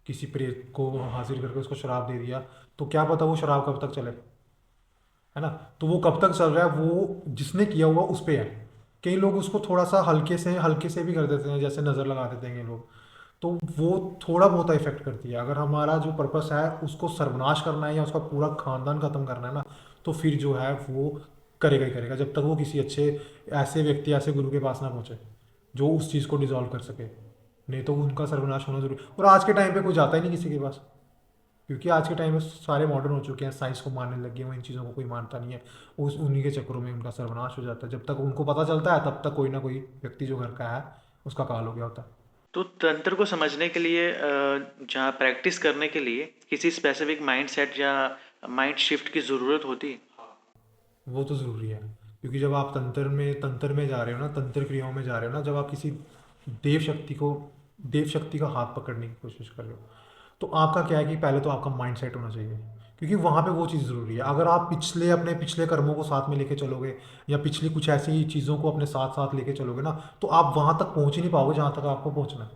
किसी प्रेत को हाजिर करके उसको शराब दे दिया, तो क्या पता वो शराब कब तक चले, है ना? तो वो कब तक चल रहा है, वो जिसने किया हुआ उस पे है। कई लोग उसको थोड़ा सा हल्के से भी कर देते हैं, जैसे नज़र लगा देते हैं कई लोग। तो वो थोड़ा बहुत इफेक्ट करती है। अगर हमारा जो पर्पस है उसको सर्वनाश करना है या उसका पूरा खानदान खत्म करना है ना, तो फिर जो है वो करेगा ही करेगा, जब तक वो किसी अच्छे ऐसे व्यक्ति, ऐसे गुरु के पास ना पहुंचे जो उस चीज़ को डिजॉल्व कर सके। नहीं तो उनका सर्वनाश होना जरूरी। और आज के टाइम पे कोई जाता ही नहीं किसी के पास, क्योंकि आज के टाइम में सारे मॉडर्न हो चुके हैं, साइंस को मानने लगे हैं, इन चीज़ों को कोई मानता नहीं है। उस उन्हीं के चक्करों में उनका सर्वनाश हो जाता है। जब तक उनको पता चलता है तब तक कोई ना कोई व्यक्ति जो घर का है उसका काल हो गया होता है। तो तंत्र को समझने के लिए जहाँ प्रैक्टिस करने के लिए किसी स्पेसिफिक माइंड सेट या माइंड शिफ्ट की ज़रूरत होती है? वो तो ज़रूरी है, क्योंकि जब आप तंत्र में जा रहे हो ना, तंत्र क्रियाओं में जा रहे हो ना, जब आप किसी देव शक्ति को देव शक्ति का हाथ पकड़ने की कोशिश कर रहे हो, तो आपका क्या है कि पहले तो आपका माइंड सेट होना चाहिए, क्योंकि वहाँ पे वो चीज़ ज़रूरी है। अगर आप अपने पिछले कर्मों को साथ में लेके चलोगे या पिछली कुछ ऐसी चीज़ों को अपने साथ साथ लेके चलोगे ना, तो आप वहाँ तक पहुँच ही नहीं पाओगे जहाँ तक आपको पहुँचना है।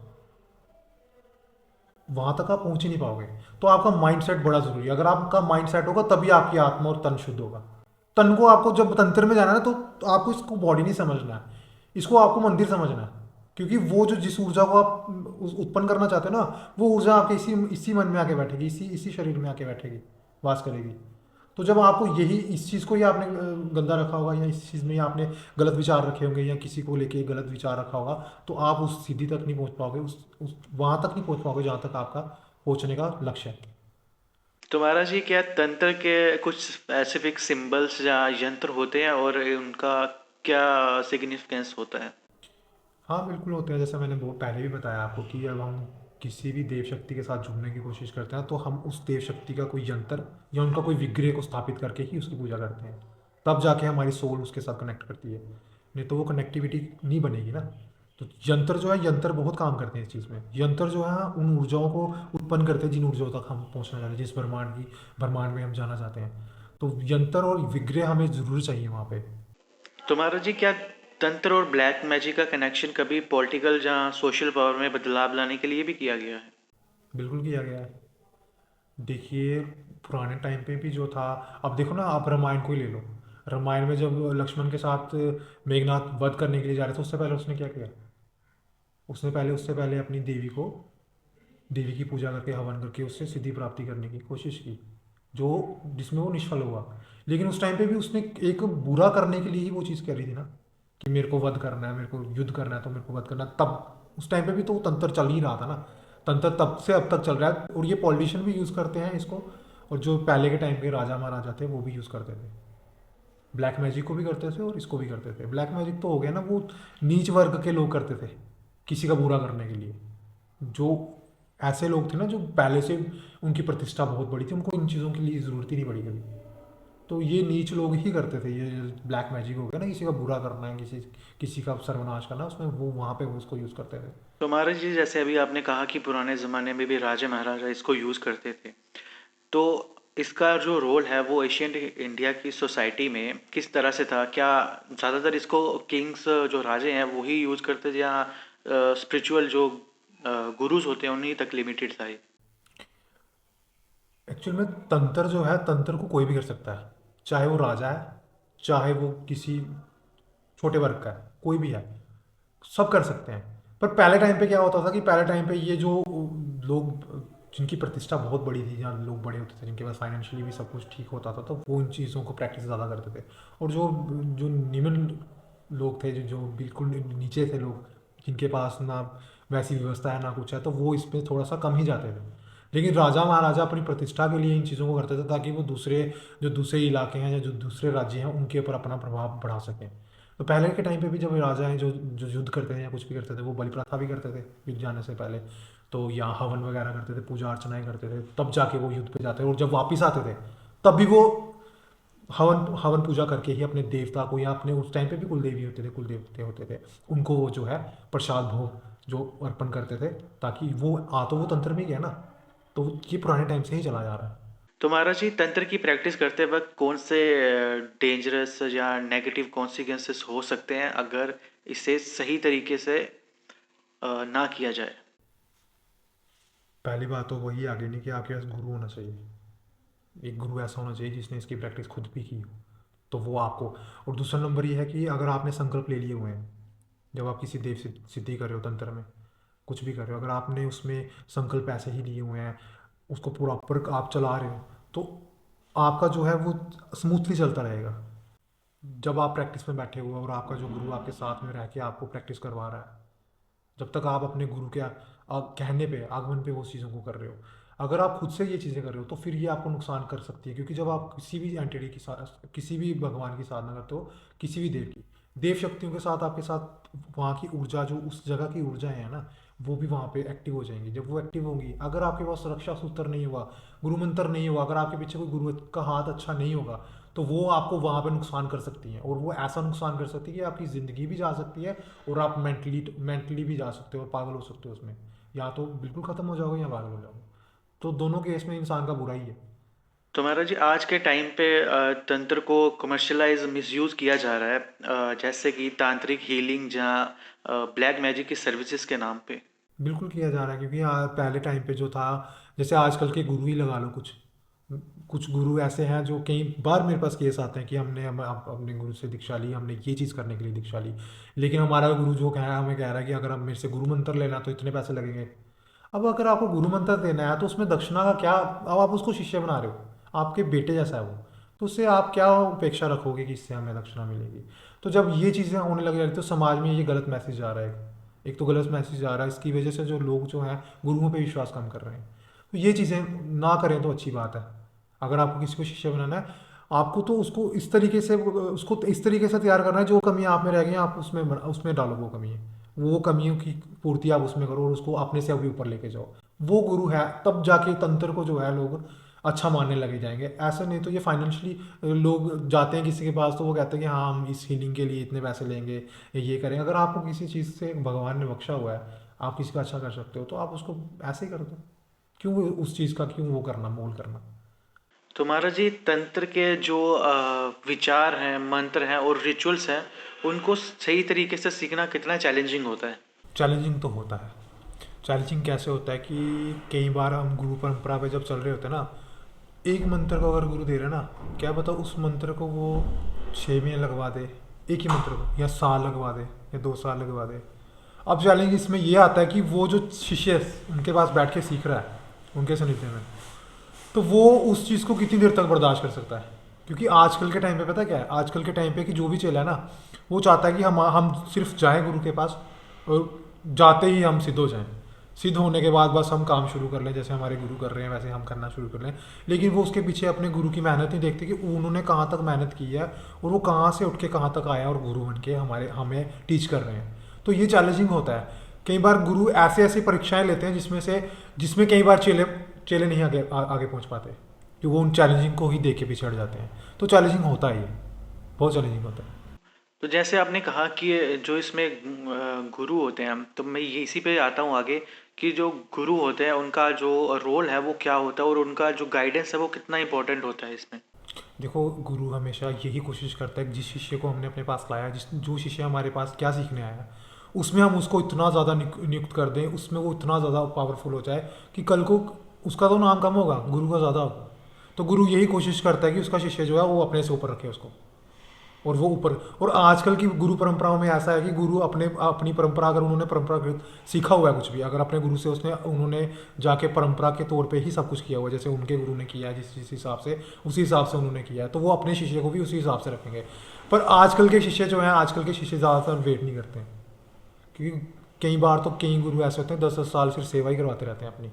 वहाँ तक आप पहुँच ही नहीं पाओगे। तो आपका माइंड सेट बड़ा ज़रूरी है। अगर आपका माइंड सेट होगा तभी आपकी आत्मा और तन शुद्ध होगा। तन को आपको जब तंत्र में जाना है ना, तो आपको इसको बॉडी नहीं समझना है, इसको आपको मंदिर समझना है। क्योंकि वो जो जिस ऊर्जा को आप उत्पन्न करना चाहते हो ना, वो ऊर्जा आपके इसी इसी मन में आके बैठेगी, इसी इसी शरीर में आके बैठेगी, वास करेगी। तो जब आपको यही इस चीज़ को ही आपने गंदा रखा होगा, या इस चीज़ में ही आपने गलत विचार रखे होंगे, या किसी को लेके गलत विचार रखा होगा, तो आप उस सीधी तक नहीं पहुंच पाओगे, उस वहाँ तक नहीं पहुंच पाओगे जहाँ तक आपका पहुंचने का लक्ष्य है। तो महाराज जी, क्या तंत्र के कुछ स्पेसिफिक सिंबल्स या यंत्र होते हैं और उनका क्या सिग्निफिकेंस होता है? हाँ बिल्कुल होते हैं। जैसे मैंने बहुत पहले भी बताया आपको कि अब हम किसी भी देव शक्ति के साथ जुड़ने की कोशिश करते हैं, तो हम उस देव शक्ति का कोई यंत्र या उनका कोई विग्रह को स्थापित करके ही उसकी पूजा करते हैं। तब जाके हमारी सोल उसके साथ कनेक्ट करती है, नहीं तो वो कनेक्टिविटी नहीं बनेगी ना। तो यंत्र जो है, यंत्र बहुत काम करते हैं इस चीज़ में। यंत्र जो है उन ऊर्जाओं को उत्पन्न करते हैं जिन ऊर्जाओं तक हम पहुँचना चाहते हैं, जिस ब्रह्मांड में हम जाना चाहते हैं। तो यंत्र और विग्रह हमें ज़रूर चाहिए वहाँ पे। तो महाराज जी, क्या तंत्र और ब्लैक मैजिक का कनेक्शन कभी पॉलिटिकल या सोशल पावर में बदलाव लाने के लिए भी किया गया है? बिल्कुल किया गया है। देखिए, पुराने टाइम पे भी जो था, अब देखो ना, आप रामायण को ही ले लो। रामायण में जब लक्ष्मण के साथ मेघनाथ वध करने के लिए जा रहे थे, उससे पहले उसने क्या किया? उससे पहले अपनी देवी की पूजा करके, हवन करके उससे सिद्धि प्राप्ति करने की कोशिश की, जो जिसमें वो निष्फल हुआ। लेकिन उस टाइम पे भी उसने एक बुरा करने के लिए ही वो चीज़ करी थी ना, कि मेरे को वध करना है, मेरे को युद्ध करना है, तो मेरे को वध करना है। तब उस टाइम पे भी तो वो तंत्र चल ही रहा था ना। तंत्र तब से अब तक चल रहा है, और ये पॉलिटिशियन भी यूज़ करते हैं इसको, और जो पहले के टाइम के राजा महाराजा थे वो भी यूज़ करते थे। ब्लैक मैजिक को भी करते थे और इसको भी करते थे। ब्लैक मैजिक तो हो गया ना, वो नीच वर्ग के लोग करते थे किसी का बुरा करने के लिए। जो ऐसे लोग थे ना, जो पहले से उनकी प्रतिष्ठा बहुत बड़ी थी, उनको इन चीज़ों के लिए ज़रूरत ही नहीं पड़ी कभी। तो ये नीच लोग ही करते थे। ये ब्लैक मैजिक हो गया ना, किसी का बुरा करना है, किसी का सर्वनाश करना, उसमें वो वहाँ पे वो उसको यूज़ करते थे। तो महाराज जी, जैसे अभी आपने कहा कि पुराने ज़माने में भी राजा महाराजा इसको यूज़ करते थे, तो इसका जो रोल है वो एशियंट इंडिया की सोसाइटी में किस तरह से था? क्या ज़्यादातर इसको किंग्स जो राजे हैं वो ही यूज़ करते थे, या स्पिरिचुअल जो गुरुज होते हैं उन्हीं तक लिमिटेड था ये? एक्चुअल में तंत्र जो है, तंत्र को कोई भी कर सकता है, चाहे वो राजा है, चाहे वो किसी छोटे वर्ग का है, कोई भी है, सब कर सकते हैं। पर पहले टाइम पे क्या होता था कि पहले टाइम पे ये जो लोग जिनकी प्रतिष्ठा बहुत बड़ी थी, जहाँ लोग बड़े होते थे, जिनके पास फाइनेंशियली भी सब कुछ ठीक होता था, तो वो इन चीज़ों को प्रैक्टिस ज़्यादा करते थे। और जो जो निम्न लोग थे, जो बिल्कुल नीचे थे लोग, जिनके पास ना वैसी व्यवस्था है ना कुछ है, तो वो इसमें थोड़ा सा कम ही जाते थे। लेकिन राजा महाराजा अपनी प्रतिष्ठा के लिए इन चीज़ों को करते थे, ताकि वो दूसरे इलाके हैं या जो दूसरे राज्य हैं उनके ऊपर अपना प्रभाव बढ़ा सकें। तो पहले के टाइम पे भी जब राजा हैं जो जो युद्ध करते थे या कुछ भी करते थे, वो बलि प्रथा भी करते थे युद्ध जाने से पहले। तो या हवन वगैरह करते थे, पूजा अर्चनाएं करते थे, तब जाके वो युद्ध पे जाते थे। और जब वापस आते थे तब भी वो हवन हवन पूजा करके ही अपने देवता को, या अपने उस टाइम पे भी कुलदेवी होते थे, कुलदेवते होते थे, उनको वो जो है प्रसाद भोग जो अर्पण करते थे, ताकि वो तो वो तंत्र में ही गया ना। तो ये पुराने टाइम से ही चला जा रहा है। तो महाराज जी, तंत्र की प्रैक्टिस करते वक्त कौन से डेंजरस या नेगेटिव कॉन्सिक्वेंसेस हो सकते हैं अगर इसे सही तरीके से ना किया जाए? पहली बात तो वही आ गई नहीं कि आपके पास गुरु होना चाहिए। एक गुरु ऐसा होना चाहिए जिसने इसकी प्रैक्टिस खुद भी की हो, तो वो आपको। और दूसरा नंबर ये है कि अगर आपने संकल्प ले लिए हुए हैं, जब आप किसी देव सिद्धि कर रहे हो तंत्र में, कुछ भी कर रहे हो, अगर आपने उसमें संकल्प ऐसे ही लिए हुए हैं, उसको प्रॉपर आप चला रहे हो, तो आपका जो है वो स्मूथली चलता रहेगा। जब आप प्रैक्टिस में बैठे हुए हो और आपका जो गुरु आपके साथ में रह के आपको प्रैक्टिस करवा रहा है, जब तक आप अपने गुरु के कहने पे, आगमन पे वो चीज़ों को कर रहे हो, अगर आप खुद से ये चीज़ें कर रहे हो तो फिर ये आपको नुकसान कर सकती है। क्योंकि जब आप किसी भी एंटिटी की साथ, किसी भी भगवान की साधना करते हो, किसी भी देव की, देव शक्तियों के साथ आपके साथ वहाँ की ऊर्जा, जो उस जगह की ऊर्जा है ना, वो भी वहाँ पे एक्टिव हो जाएंगी। जब वो एक्टिव होंगी, अगर आपके पास सुरक्षा सूत्र नहीं हुआ, गुरु मंत्र नहीं हुआ, अगर आपके पीछे कोई गुरु का हाथ अच्छा नहीं होगा, तो वो आपको वहाँ पे नुकसान कर सकती हैं। और वो ऐसा नुकसान कर सकती है कि आपकी ज़िंदगी भी जा सकती है, और आप मेंटली भी जा सकते हो और पागल हो सकते हो उसमें। या तो बिल्कुल ख़त्म हो जाओगे या पागल हो जाओगे। तो दोनों केस में इंसान का बुरा ही है। तो महाराज जी, आज के टाइम पे तंत्र को कमर्शलाइज मिसयूज़ किया जा रहा है, जैसे कि तांत्रिक हीलिंग जहाँ ब्लैक मैजिक की सर्विसेज के नाम पे। बिल्कुल किया जा रहा है, क्योंकि पहले टाइम पे जो था, जैसे आजकल के गुरु ही लगा लो, कुछ कुछ गुरु ऐसे हैं जो कई बार मेरे पास केस आते हैं कि अपने गुरु से दीक्षा ली, हमने ये चीज़ करने के लिए दीक्षा ली, लेकिन हमारा गुरु जो कह रहा है, हमें कह रहा है कि अगर आप मेरे से गुरु मंत्र लेना तो इतने पैसे लगेंगे। अब अगर आपको गुरु मंत्र देना है तो उसमें दक्षिणा का क्या, अब आप उसको शिष्य बना रहे हो, आपके बेटे जैसा है वो, तो उससे आप क्या अपेक्षा रखोगे कि इससे हमें दक्षिणा मिलेगी। तो जब ये चीज़ें होने लग जाती तो समाज में ये गलत मैसेज जा रहा है। एक तो गलत मैसेज आ रहा है, इसकी वजह से जो लोग जो हैं गुरुओं पे विश्वास कम कर रहे हैं। तो ये चीज़ें ना करें तो अच्छी बात है। अगर आपको किसी को शिष्य बनाना है, आपको तो उसको इस तरीके से तैयार करना है, जो कमियां आप में रह गई हैं आप उसमें डालो वो कमी है, वो कमियों की पूर्ति आप उसमें करो और उसको अपने से अभी ऊपर लेके जाओ। वो गुरु है, तब जाके तंत्र को जो है लोग अच्छा मानने लगे जाएंगे। ऐसा नहीं तो ये फाइनेंशियली लोग जाते हैं किसी के पास तो वो कहते हैं कि हाँ हम इस हीलिंग के लिए इतने पैसे लेंगे, ये करें। अगर आपको किसी चीज़ से भगवान ने बख्शा हुआ है, आप किसी का अच्छा कर सकते हो, तो आप उसको ऐसे ही कर दो। क्यों उस चीज़ का क्यों वो करना, मोल करना। तो महाराज जी, तंत्र के जो विचार हैं, मंत्र हैं और रिचुअल्स हैं, उनको सही तरीके से सीखना कितना चैलेंजिंग होता है? चैलेंजिंग तो होता है। चैलेंजिंग कैसे होता है कि कई बार हम गुरु परंपरा पे जब चल रहे होते हैं ना, एक मंत्र को अगर गुरु दे रहे हैं ना, क्या पता उस मंत्र को वो 6 महीने लगवा दे, एक ही मंत्र को, या साल लगवा दे, या 2 साल लगवा दे। अब चैलेंज इसमें ये आता है कि वो जो शिष्य उनके पास बैठ के सीख रहा है, उनके सानिध्य में, तो वो उस चीज़ को कितनी देर तक बर्दाश्त कर सकता है। क्योंकि आजकल के टाइम पे पता क्या है, आजकल के टाइम पे कि जो भी चला है ना, वो चाहता है कि हम सिर्फ जाएं गुरु के पास, और जाते ही हम सिद्ध हो जाएं। सिद्ध होने के बाद बस हम काम शुरू कर लें, जैसे हमारे गुरु कर रहे हैं वैसे हम करना शुरू कर लें। लेकिन वो उसके पीछे अपने गुरु की मेहनत नहीं देखते कि उन्होंने कहाँ तक मेहनत की है, और वो कहाँ से उठ के कहाँ तक आया और गुरु बन के हमें टीच कर रहे हैं। तो ये चैलेंजिंग होता है। कई बार गुरु ऐसे ऐसी परीक्षाएं लेते हैं जिसमें कई बार चेले चेले नहीं आगे पहुंच पाते, कि वो उन चैलेंजिंग को ही देख के पीछे हट जाते हैं। तो चैलेंजिंग होता है, ये बहुत चैलेंजिंग होता है। तो जैसे आपने कहा कि जो इसमें गुरु होते हैं, तो मैं ये इसी पे आता हूँ आगे, कि जो गुरु होते हैं उनका जो रोल है वो क्या होता है और उनका जो गाइडेंस है वो कितना इंपॉर्टेंट होता है इसमें? देखो, गुरु हमेशा यही कोशिश करता है कि जिस शिष्य को हमने अपने पास लाया, जो शिष्य हमारे पास क्या सीखने आया, उसमें हम उसको इतना ज़्यादा नियुक्त कर दें, उसमें वो इतना ज़्यादा पावरफुल हो जाए कि कल को उसका तो नाम कम होगा, गुरु का ज़्यादा होगा। तो गुरु यही कोशिश करता है कि उसका शिष्य जो है वो अपने से ऊपर रखे उसको, और वो ऊपर। और आजकल की गुरु परंपराओं में ऐसा है कि गुरु अपनी परंपरा, अगर उन्होंने परंपरागत सीखा हुआ है कुछ भी, अगर अपने गुरु से उन्होंने जाके परंपरा के तौर पे ही सब कुछ किया हुआ है, जैसे उनके गुरु ने किया है जिस हिसाब से, उसी हिसाब से उन्होंने किया है, तो वो अपने शिष्य को भी उसी हिसाब से रखेंगे। पर आजकल के शिष्य जो हैं, आजकल के शिष्य ज़्यादातर वेट नहीं करते हैं, क्योंकि कई बार तो कई गुरु ऐसे होते हैं 10-10 साल सिर्फ सेवा ही करवाते रहते हैं अपनी,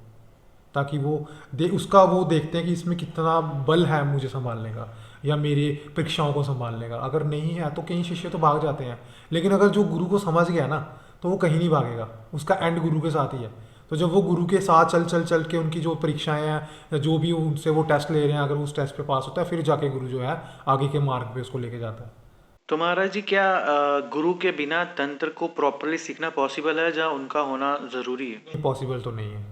ताकि वो देखते हैं कि इसमें कितना बल है मुझे संभालने का, या मेरी परीक्षाओं को संभालने का। अगर नहीं है तो कई शिष्य तो भाग जाते हैं, लेकिन अगर जो गुरु को समझ गया ना, तो वो कहीं नहीं भागेगा, उसका एंड गुरु के साथ ही है। तो जब वो गुरु के साथ चल के उनकी जो परीक्षाएं हैं, या जो भी उनसे वो टेस्ट ले रहे हैं, अगर उस टेस्ट पे पास होता है, फिर जाके गुरु जो है आगे के मार्ग पे उसको लेके जाता है। तो महाराज जी, क्या गुरु के बिना तंत्र को प्रॉपरली सीखना पॉसिबल है, जहाँ उनका होना ज़रूरी है? पॉसिबल तो नहीं है,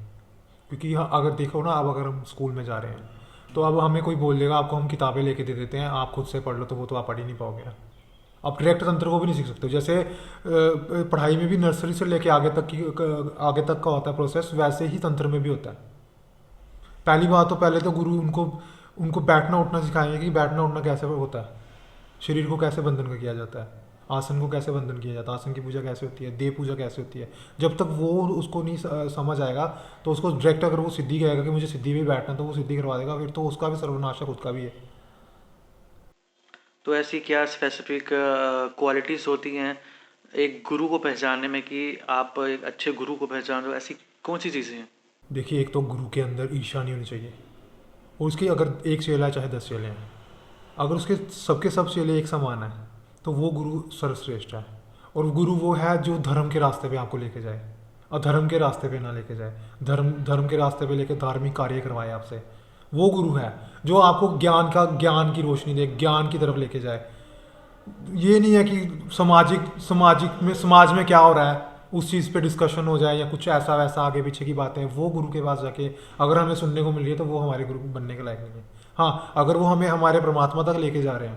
क्योंकि अगर देखो ना, अब अगर हम स्कूल में जा रहे हैं, तो अब हमें कोई बोल देगा, आपको हम किताबें लेके दे देते हैं, आप खुद से पढ़ लो, तो वो तो आप पढ़ ही नहीं पाओगे ना। आप डायरेक्ट तंत्र को भी नहीं सीख सकते। जैसे पढ़ाई में भी नर्सरी से लेके आगे तक का होता है प्रोसेस, वैसे ही तंत्र में भी होता है। पहली बात तो पहले तो गुरु उनको उनको बैठना उठना सिखाएंगे कि बैठना उठना कैसे होता है, शरीर को कैसे बंधन का किया जाता है, आसन को कैसे बंधन किया जाता है, आसन की पूजा कैसे होती है, देव पूजा कैसे होती है। जब तक वो उसको नहीं समझ आएगा तो उसको डायरेक्ट अगर वो सिद्धि कहेगा कि मुझे सिद्धि में बैठना है तो वो सिद्धि करवा देगा, फिर तो उसका भी सर्वनाश है, खुद का भी है। तो ऐसी क्या स्पेसिफिक क्वालिटीज़ होती हैं एक गुरु को पहचानने में कि आप एक अच्छे गुरु को पहचान रहे हो, ऐसी कौन सी चीज़ें हैं? देखिए, एक तो गुरु के अंदर ईर्ष्या नहीं होनी चाहिए, और उसकी अगर एक चेला है चाहे 10 चेले हैं, अगर उसके सबके सब चेले एक समान है तो वो गुरु सर्वश्रेष्ठ है। और गुरु वो है जो धर्म के रास्ते पे आपको लेके जाए, और धर्म के रास्ते पे ना लेके जाए, धर्म के रास्ते पे लेके धार्मिक कार्य करवाए आपसे। वो गुरु है जो आपको ज्ञान की रोशनी दे, ज्ञान की तरफ लेके जाए। ये नहीं है कि समाज में क्या हो रहा है उस चीज़ पे डिस्कशन हो जाए, या कुछ ऐसा वैसा आगे पीछे की बातें। वो गुरु के पास जाके अगर हमें सुनने को मिल रही है तो वो हमारे गुरु बनने के लायक नहीं है। हाँ, अगर वो हमें हमारे परमात्मा तक लेके जा रहे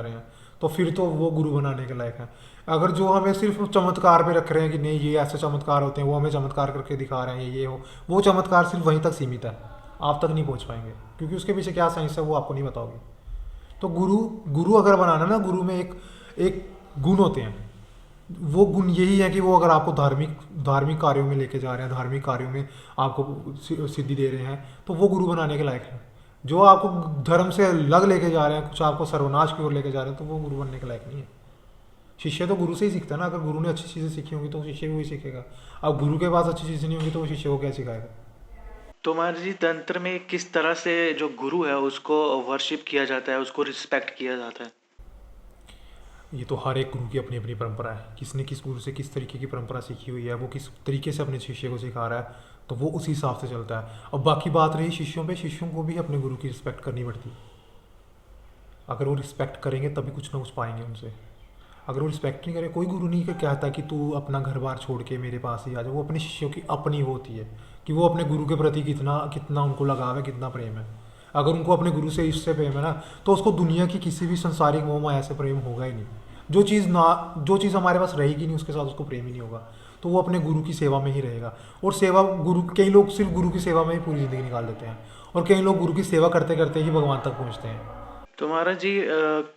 हैं, तो फिर तो वो गुरु बनाने के लायक है। अगर जो हमें सिर्फ चमत्कार पे रख रहे हैं कि नहीं ये ऐसे चमत्कार होते हैं, वो हमें चमत्कार करके दिखा रहे हैं, ये हो, वो चमत्कार सिर्फ वहीं तक सीमित है, आप तक नहीं पहुंच पाएंगे, क्योंकि उसके पीछे क्या साइंस है वो आपको नहीं बताओगे। तो गुरु अगर बनाना ना, गुरु में एक एक गुण होते हैं। वो गुण यही है कि वो अगर आपको धार्मिक कार्यों में लेके जा रहे हैं, धार्मिक कार्यों में आपको सिद्धि दे रहे हैं, तो वो गुरु बनाने के लायक है। जो आपको धर्म से अलग लेके जा रहे हैं, कुछ आपको सर्वनाश की ओर लेके जा रहे हैं, तो वो गुरु बनने के लायक नहीं है। शिष्य तो गुरु से ही सीखता है ना। अगर गुरु ने अच्छी चीज़ें सीखी होंगी तो शिष्य भी वही सीखेगा। अब गुरु के पास अच्छी चीज़ें नहीं होंगी तो वो शिष्य को क्या सिखाएगा। तो महाराज जी, तंत्र में किस तरह से जो गुरु है उसको वर्शिप किया जाता है, उसको रिस्पेक्ट किया जाता है? ये तो हर एक गुरु की अपनी अपनी परंपरा है, किसने किस गुरु से किस तरीके की परंपरा सीखी हुई है, वो किस तरीके से अपने शिष्य को सिखा रहा है, तो वो उसी हिसाब से चलता है। अब बाकी बात रही शिष्यों पे, शिष्यों को भी अपने गुरु की रिस्पेक्ट करनी पड़ती है। अगर वो रिस्पेक्ट करेंगे तभी कुछ ना कुछ पाएंगे उनसे। अगर वो रिस्पेक्ट नहीं करे, कोई गुरु नहीं कहता कि तू अपना घर बार छोड़ के मेरे पास ही आ जा। वो अपने शिष्यों की अपनी होती है कि वो अपने गुरु के प्रति कितना कितना उनको लगाव है, कितना प्रेम है। अगर उनको अपने गुरु से इससे प्रेम है ना, तो उसको दुनिया की किसी भी संसारिक मोह माया से प्रेम होगा ही नहीं। जो चीज़ हमारे पास रहेगी नहीं उसके साथ उसको प्रेम ही नहीं होगा। तो वो अपने गुरु की सेवा में ही रहेगा। और सेवा गुरु, कई लोग सिर्फ गुरु की सेवा में ही पूरी ज़िंदगी निकाल देते हैं, और कई लोग गुरु की सेवा करते करते ही भगवान तक पहुँचते हैं। तो महाराज जी,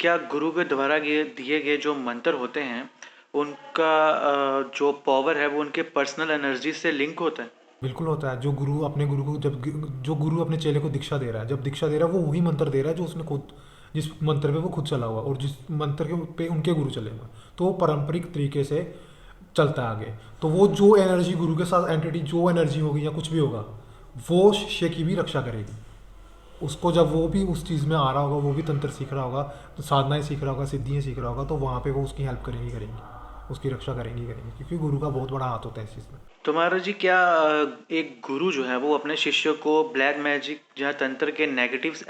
क्या गुरु के द्वारा दिए गए जो मंत्र होते हैं उनका जो पावर है वो उनके पर्सनल एनर्जी से लिंक होता है? बिल्कुल होता है। जो गुरु अपने गुरु को जो गुरु अपने चेले को दीक्षा दे रहा है, जब दीक्षा दे रहा है वो वही मंत्र दे रहा है जो उसने खुद, जिस मंत्र पे वो खुद चला हुआ और जिस मंत्र के पे उनके गुरु चले हुए, तो वो पारंपरिक तरीके से चलता है आगे। तो वो जो एनर्जी गुरु के साथ एंटिटी, जो एनर्जी होगी या कुछ भी होगा, वो शिष्य की भी रक्षा करेगी। उसको जब वो भी उस चीज़ में आ रहा होगा, वो भी तंत्र सीख रहा होगा, तो साधनाएं सीख रहा होगा, सिद्धियाँ सीख रहा होगा, तो वहाँ पे वो उसकी हेल्प करेंगी, उसकी रक्षा करेंगी, क्योंकि गुरु का बहुत बड़ा हाथ होता है इस चीज़ में। तो महाराज जी, क्या एक गुरु जो है वो अपने शिष्यों को ब्लैक मैजिक या तंत्र के नेगेटिव्स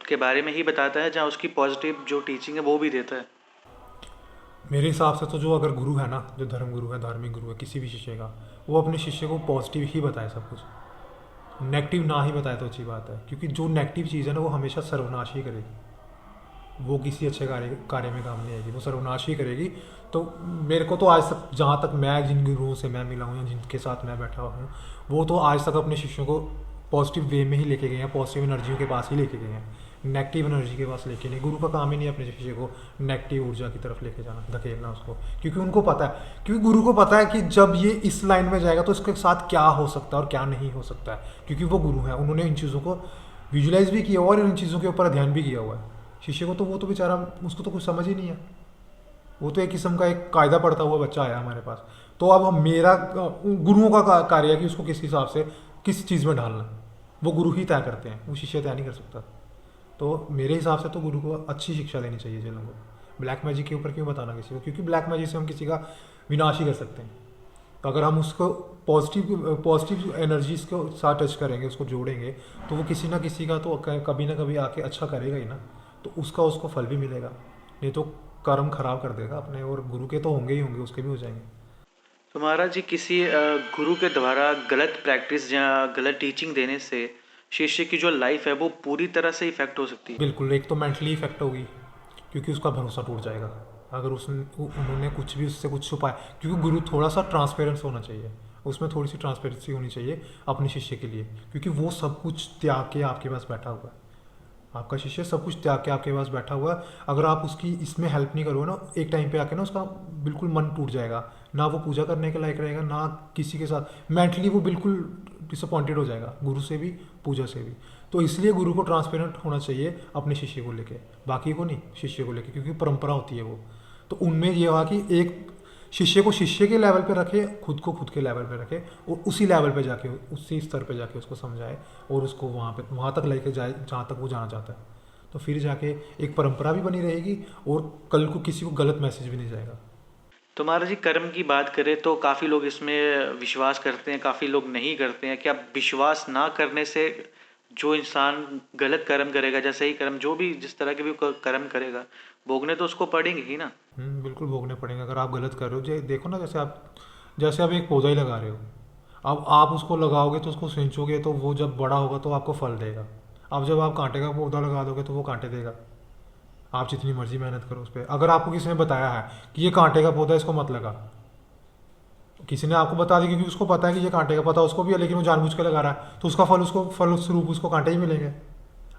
के बारे में ही बताता है, जहाँ उसकी पॉजिटिव जो टीचिंग है वो भी देता है? मेरे हिसाब से तो जो अगर गुरु है ना, जो धर्म गुरु है, धार्मिक गुरु है किसी भी शिष्य का, वो अपने शिष्य को पॉजिटिव ही बताए सब कुछ, नेगेटिव ना ही बताए तो अच्छी बात है। क्योंकि जो नेगेटिव चीज़ है ना वो हमेशा सर्वनाश ही करेगी, वो किसी अच्छे कार्य में काम नहीं आएगी, वो सर्वनाश ही करेगी। तो मेरे को तो आज तक, जहाँ तक मैं जिन गुरुओं से मैं मिला हूँ या जिनके साथ मैं बैठा हूँ, वो तो आज तक अपने शिष्यों को पॉजिटिव वे में ही लेके गए हैं, पॉजिटिव एनर्जियों के पास ही लेके गए हैं, नेगेटिव एनर्जी के पास लेके नहीं। गुरु का काम ही नहीं है अपने शिष्य को नेगेटिव ऊर्जा की तरफ लेके जाना, धकेलना उसको, क्योंकि उनको पता है, क्योंकि गुरु को पता है कि जब ये इस लाइन में जाएगा तो इसके साथ क्या हो सकता है और क्या नहीं हो सकता है, क्योंकि वो गुरु है, उन्होंने इन चीज़ों को विजुलाइज भी किया हुआ और इन चीज़ों के ऊपर ध्यान भी किया हुआ है। शिष्य को तो वो तो बेचारा, उसको तो कुछ समझ ही नहीं है, वो तो एक किस्म का एक कायदा पढ़ता हुआ बच्चा आया हमारे पास। तो अब मेरा गुरुओं का कार्य है कि उसको किस हिसाब से किस चीज़ में ढालना, वो गुरु ही तय करते हैं, वो शिष्य तय नहीं कर सकता। तो मेरे हिसाब से तो गुरु को अच्छी शिक्षा देनी चाहिए जिन लोगों को। ब्लैक मैजिक के ऊपर क्यों बताना किसी को, क्योंकि ब्लैक मैजिक से हम किसी का विनाश ही कर सकते हैं। तो अगर हम उसको पॉजिटिव एनर्जीज को साथ टच करेंगे, उसको जोड़ेंगे, तो वो किसी ना किसी का तो कभी ना कभी आके अच्छा करेगा ही ना, तो उसको फल भी मिलेगा। नहीं तो कर्म खराब कर देगा अपने, और गुरु के तो होंगे ही होंगे, उसके भी हो जाएंगे। तो महाराज जी, किसी गुरु के द्वारा गलत प्रैक्टिस या गलत टीचिंग देने से शिष्य की जो लाइफ है वो पूरी तरह से इफेक्ट हो सकती है? बिल्कुल, एक तो मेंटली इफेक्ट होगी, क्योंकि उसका भरोसा टूट जाएगा अगर उन्होंने कुछ भी उससे कुछ छुपाया। क्योंकि गुरु थोड़ा सा ट्रांसपेरेंस होना चाहिए, उसमें थोड़ी सी ट्रांसपेरेंसी होनी चाहिए अपने शिष्य के लिए, क्योंकि वो सब कुछ त्याग के आपके पास बैठा हुआ है। आपका शिष्य सब कुछ त्याग के आपके पास बैठा हुआ है, अगर आप उसकी इसमें हेल्प नहीं करोगे ना, एक टाइम पे आके ना उसका बिल्कुल मन टूट जाएगा, ना वो पूजा करने के लायक रहेगा, ना किसी के साथ मेंटली वो बिल्कुल डिसअपॉइंटेड हो जाएगा, गुरु से भी पूजा से भी। तो इसलिए गुरु को ट्रांसपेरेंट होना चाहिए अपने शिष्य को लेके, बाकी को नहीं, शिष्य को लेके, क्योंकि परंपरा होती है वो। तो उनमें ये हुआ कि एक शिष्य को शिष्य के लेवल पे रखे, खुद को खुद के लेवल पे रखे, और उसी लेवल पे जाके, उसी स्तर पे जाके उसको समझाए और उसको वहाँ तक लेके जाए जहाँ तक वो जाना चाहता है। तो फिर जाके एक परंपरा भी बनी रहेगी और कल को किसी को गलत मैसेज भी नहीं जाएगा। तो महाराज जी, कर्म की बात करें तो काफ़ी लोग इसमें विश्वास करते हैं, काफ़ी लोग नहीं करते हैं। क्या विश्वास ना करने से जो इंसान गलत कर्म करेगा, जैसे ही कर्म, जो भी जिस तरह के भी कर्म करेगा, भोगने तो उसको पड़ेंगे ही ना? बिल्कुल भोगने पड़ेंगे अगर आप गलत कर रहे हो। देखो ना, जैसे आप एक पौधा ही लगा रहे हो, अब आप उसको लगाओगे तो उसको सिंचोगे तो वो जब बड़ा होगा तो आपको फल देगा। अब जब आप कांटे का पौधा लगा दोगे तो वो कांटे देगा, आप जितनी मर्जी मेहनत करो उस पर। अगर आपको किसी ने बताया है कि ये कांटे का पौधा है, इसको मत लगा, किसी ने आपको बता दिया क्योंकि उसको पता है कि ये कांटे का पता उसको भी है, लेकिन वो जानबूझ के लगा रहा है, तो उसका फल, उसको फल स्वरूप उसको कांटे ही मिलेंगे।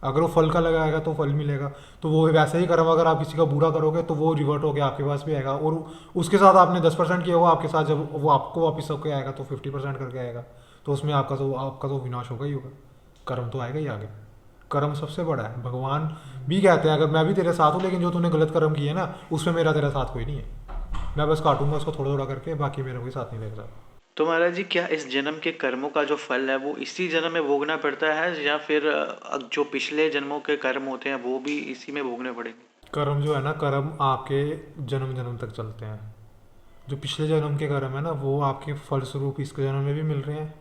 अगर वो फल का लगाएगा तो फल मिलेगा। तो वो वैसे ही कर्म, अगर आप किसी का बुरा करोगे तो वो रिवर्ट होकर आपके पास भी आएगा, और उसके साथ आपने 10% किया हुआ, आपके साथ जब वो आपको वापस होकर आएगा तो 50% करके आएगा। तो उसमें आपका तो विनाश होगा ही होगा, कर्म तो आएगा ही आगे। कर्म सबसे बड़ा है। भगवान भी कहते हैं अगर मैं भी तेरे साथ हूँ, लेकिन जो तूने गलत कर्म किए ना उसमें मेरा तेरा साथ कोई नहीं है, मैं बस काटूंगा उसको थोड़ा थोड़ा करके, बाकी मेरा कोई साथ नहीं देगा। तो महाराज जी, क्या इस जन्म के कर्मों का जो फल है वो इसी जन्म में भोगना पड़ता है, या फिर जो पिछले जन्मों के कर्म होते हैं वो भी इसी में भोगने पड़ेंगे? कर्म जो है ना, कर्म आपके जन्म जन्म तक चलते हैं। जो पिछले जन्म के कर्म है ना वो आपके फलस्वरूप इस जन्म में भी मिल रहे हैं,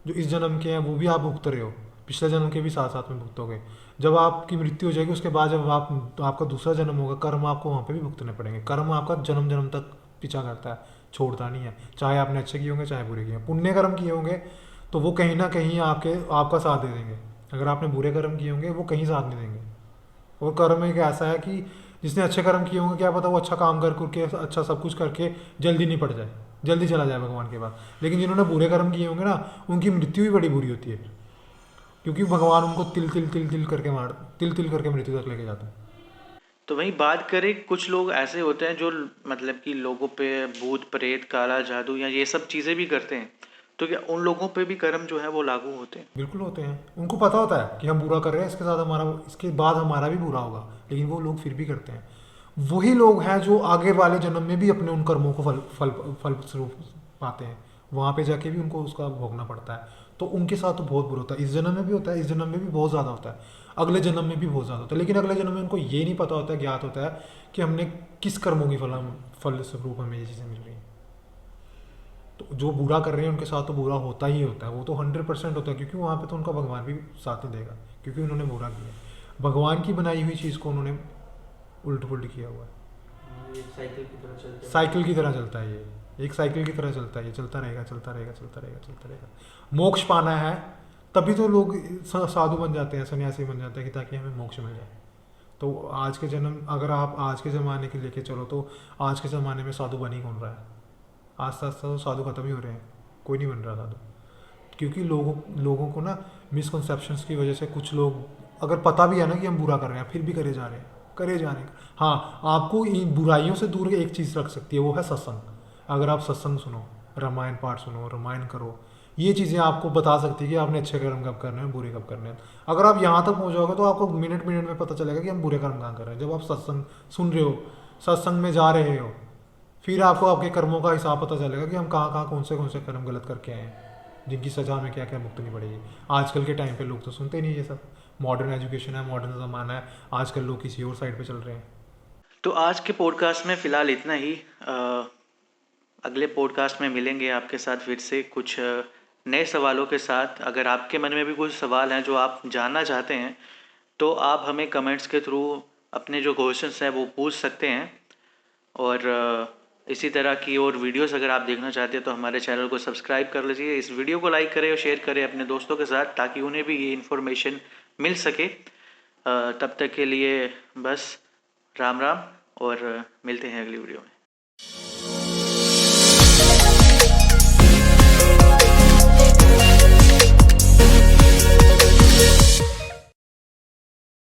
जो इस जन्म के हैं वो भी आप भुगत रहे हो, पिछले जन्म के भी साथ साथ में भुगतोगे। जब आपकी मृत्यु हो जाएगी उसके बाद जब आपका दूसरा जन्म होगा, कर्म आपको वहाँ पे भी भुगतने पड़ेंगे। कर्म आपका जन्म जन्म तक पीछा करता है, छोड़ता नहीं है, चाहे आपने अच्छे किए होंगे चाहे बुरे किए होंगे। पुण्य कर्म किए होंगे तो वो कहीं ना कहीं आपका साथ दे देंगे, अगर आपने बुरे कर्म किए होंगे वो कहीं साथ नहीं देंगे। और कर्म एक ऐसा है कि जिसने अच्छे कर्म किए होंगे, क्या पता वो अच्छा काम कर करके, अच्छा सब कुछ करके जल्दी नहीं पड़ जाए, जल्दी चला जाए भगवान के पास। लेकिन जिन्होंने बुरे कर्म किए होंगे ना, उनकी मृत्यु भी बड़ी बुरी होती है, क्योंकि भगवान उनको तिल तिल करके मृत्यु तक लेके जाता है। तो वहीं बात करें, कुछ लोग ऐसे होते हैं जो मतलब कि लोगों पे भूत प्रेत काला जादू या ये सब चीज़ें भी करते हैं, तो क्या उन लोगों पे भी कर्म जो है वो लागू होते हैं? बिल्कुल होते हैं, उनको पता होता है कि हम बुरा कर रहे हैं, इसके साथ हमारा, इसके बाद हमारा भी बुरा होगा, लेकिन वो लोग फिर भी करते हैं। वही लोग हैं जो आगे वाले जन्म में भी अपने उन कर्मों को फल फल फल स्वरूप पाते हैं, वहाँ पे जाके भी उनको उसका भोगना पड़ता है। तो उनके साथ तो बहुत बुरा होता है, इस जन्म में भी होता है, इस जन्म में भी बहुत ज़्यादा होता है, अगले जन्म में भी बहुत ज़्यादा होता है। लेकिन अगले जन्म में उनको ये नहीं पता होता है, ज्ञात होता है कि हमने किस कर्मों की फल स्वरूप हमें ये चीज़ें मिल रही हैं। तो जो बुरा कर रहे हैं उनके साथ तो बुरा होता ही होता है, वो तो 100% होता है, क्योंकि वहाँ पे तो उनका भगवान भी साथ नहीं देगा, क्योंकि उन्होंने बुरा किया। भगवान की बनाई हुई चीज़ को उन्होंने उल्ट पुल्ट किया हुआ है। साइकिल की तरह चलता है। साइकिल की तरह चलता है ये, एक साइकिल की तरह चलता है ये, चलता रहेगा चलता रहेगा चलता रहेगा चलता रहेगा। मोक्ष पाना है तभी तो लोग साधु बन जाते हैं, सन्यासी बन जाते हैं, कि ताकि हमें मोक्ष मिल जाए। तो आज के जन्म, अगर आप आज के ज़माने के लेके चलो तो आज के ज़माने में साधु बन ही कौन रहा है? आस्ते आस्ते तो साधु खत्म ही हो रहे हैं, कोई नहीं बन रहा साधु, क्योंकि लोगों को ना मिसकंसेप्शंस की वजह से, कुछ लोग अगर पता भी है ना कि हम बुरा कर रहे हैं फिर भी करे जा रहे हैं, करे जा रहे हैं। हाँ, आपको इन बुराइयों से दूर एक चीज़ रख सकती है, वो है सत्संग। अगर आप सत्संग सुनो, रामायण पाठ सुनो, रामायण करो, ये चीज़ें आपको बता सकती है कि आपने अच्छे कर्म कब करने हैं, बुरे कब करने हैं। अगर आप यहाँ तक पहुँच जाओगे तो आपको मिनट मिनट में पता चलेगा कि हम बुरे कर्म कहाँ कर रहे हैं। जब आप सत्संग सुन रहे हो, सत्संग में जा रहे हो, फिर आपको आपके कर्मों का हिसाब पता चलेगा कि हम कहाँ कहाँ कौन से कर्म गलत करके आए हैं, जिनकी सजा में क्या क्या भुगतनी पड़ेगी। आजकल के टाइम पे लोग तो सुनते ही नहीं ये सब। मॉडर्न एजुकेशन है, मॉडर्न ज़माना है, आजकल लोग किसी और साइड पे चल रहे हैं। तो आज के पॉडकास्ट में फ़िलहाल इतना ही। अगले पॉडकास्ट में मिलेंगे आपके साथ फिर से कुछ नए सवालों के साथ। अगर आपके मन में भी कुछ सवाल हैं जो आप जानना चाहते हैं, तो आप हमें कमेंट्स के थ्रू अपने जो क्वेश्चंस हैं वो पूछ सकते हैं। और इसी तरह की और वीडियोस अगर आप देखना चाहते हैं तो हमारे चैनल को सब्सक्राइब कर लीजिए। इस वीडियो को लाइक करें और शेयर करें अपने दोस्तों के साथ, ताकि उन्हें भी ये इन्फॉर्मेशन मिल सके। तब तक के लिए बस राम राम, और मिलते हैं अगली वीडियो में।